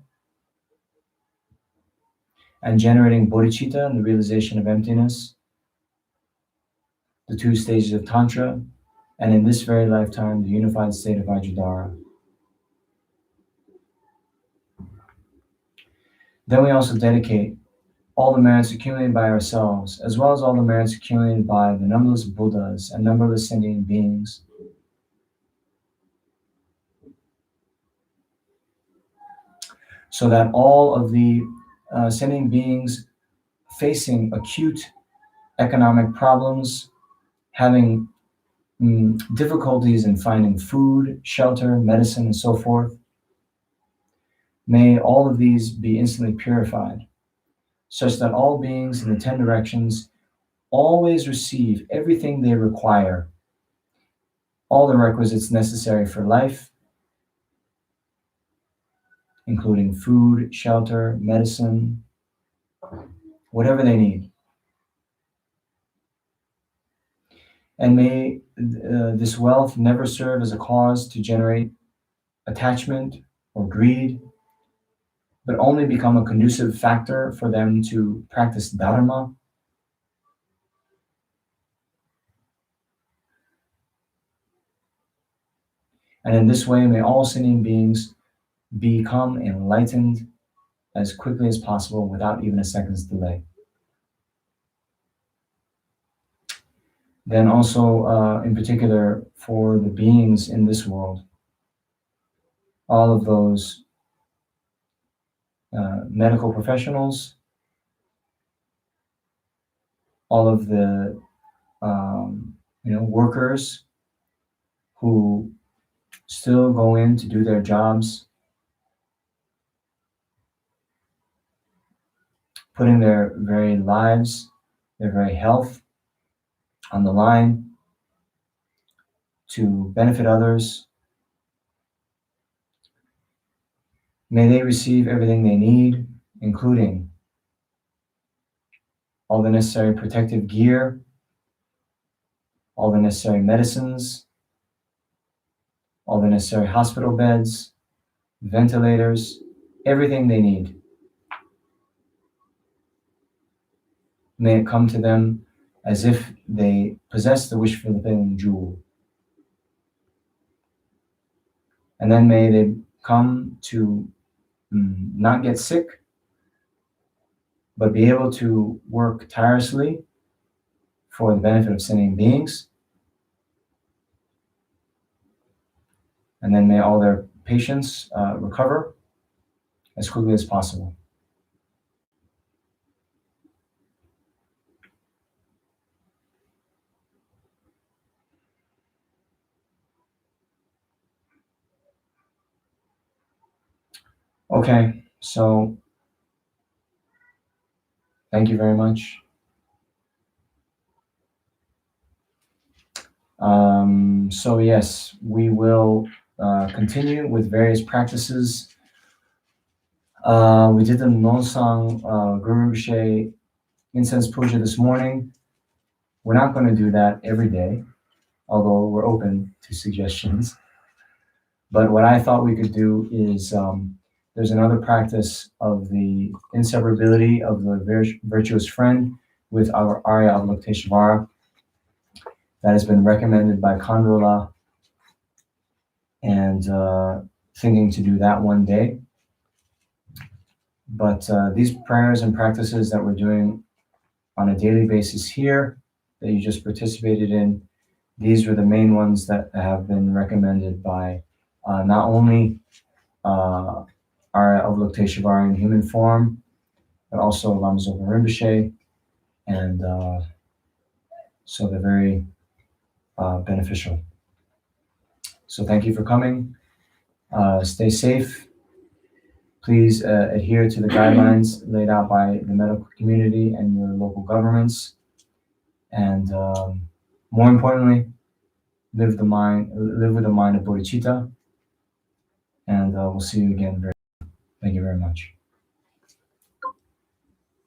and generating bodhicitta and the realization of emptiness, the 2 stages of Tantra, and in this very lifetime, the unified state of Vajradhara. Then we also dedicate all the merits accumulated by ourselves, as well as all the merits accumulated by the numberless Buddhas and numberless sentient beings, so that all of the sentient beings facing acute economic problems, having difficulties in finding food, shelter, medicine, and so forth, may all of these be instantly purified, such that all beings in the 10 directions always receive everything they require, all the requisites necessary for life, including food, shelter, medicine, whatever they need. And may this wealth never serve as a cause to generate attachment or greed, but only become a conducive factor for them to practice Dharma, And in this way, may all sentient beings become enlightened as quickly as possible without even a second's delay. Then also, in particular, for the beings in this world, all of those medical professionals, all of the workers who still go in to do their jobs, putting their very lives, their very health on the line to benefit others. May they receive everything they need, including all the necessary protective gear, all the necessary medicines, all the necessary hospital beds, ventilators, everything they need. May it come to them as if they possess the wish-fulfilling jewel. And then may they come to not get sick, but be able to work tirelessly for the benefit of sentient beings. And then may all their patients recover as quickly as possible. Okay, so thank you very much. So yes, we will continue with various practices. We did the Nosang Guru Rinpoche incense puja this morning. We're not going to do that every day, although we're open to suggestions. But what I thought we could do is there's another practice of the inseparability of the virtuous friend with our Arya Avalokiteshvara that has been recommended by Khandrola, and thinking to do that one day. But these prayers and practices that we're doing on a daily basis here, that you just participated in, these were the main ones that have been recommended by not only our Avalokiteshvara in human form, but also Lama Zopa Rinpoche, and so they're very beneficial. So thank you for coming. Stay safe. Please adhere to the guidelines laid out by the medical community and your local governments. And more importantly, live with the mind of bodhicitta. And we'll see you again very soon. Thank you very much.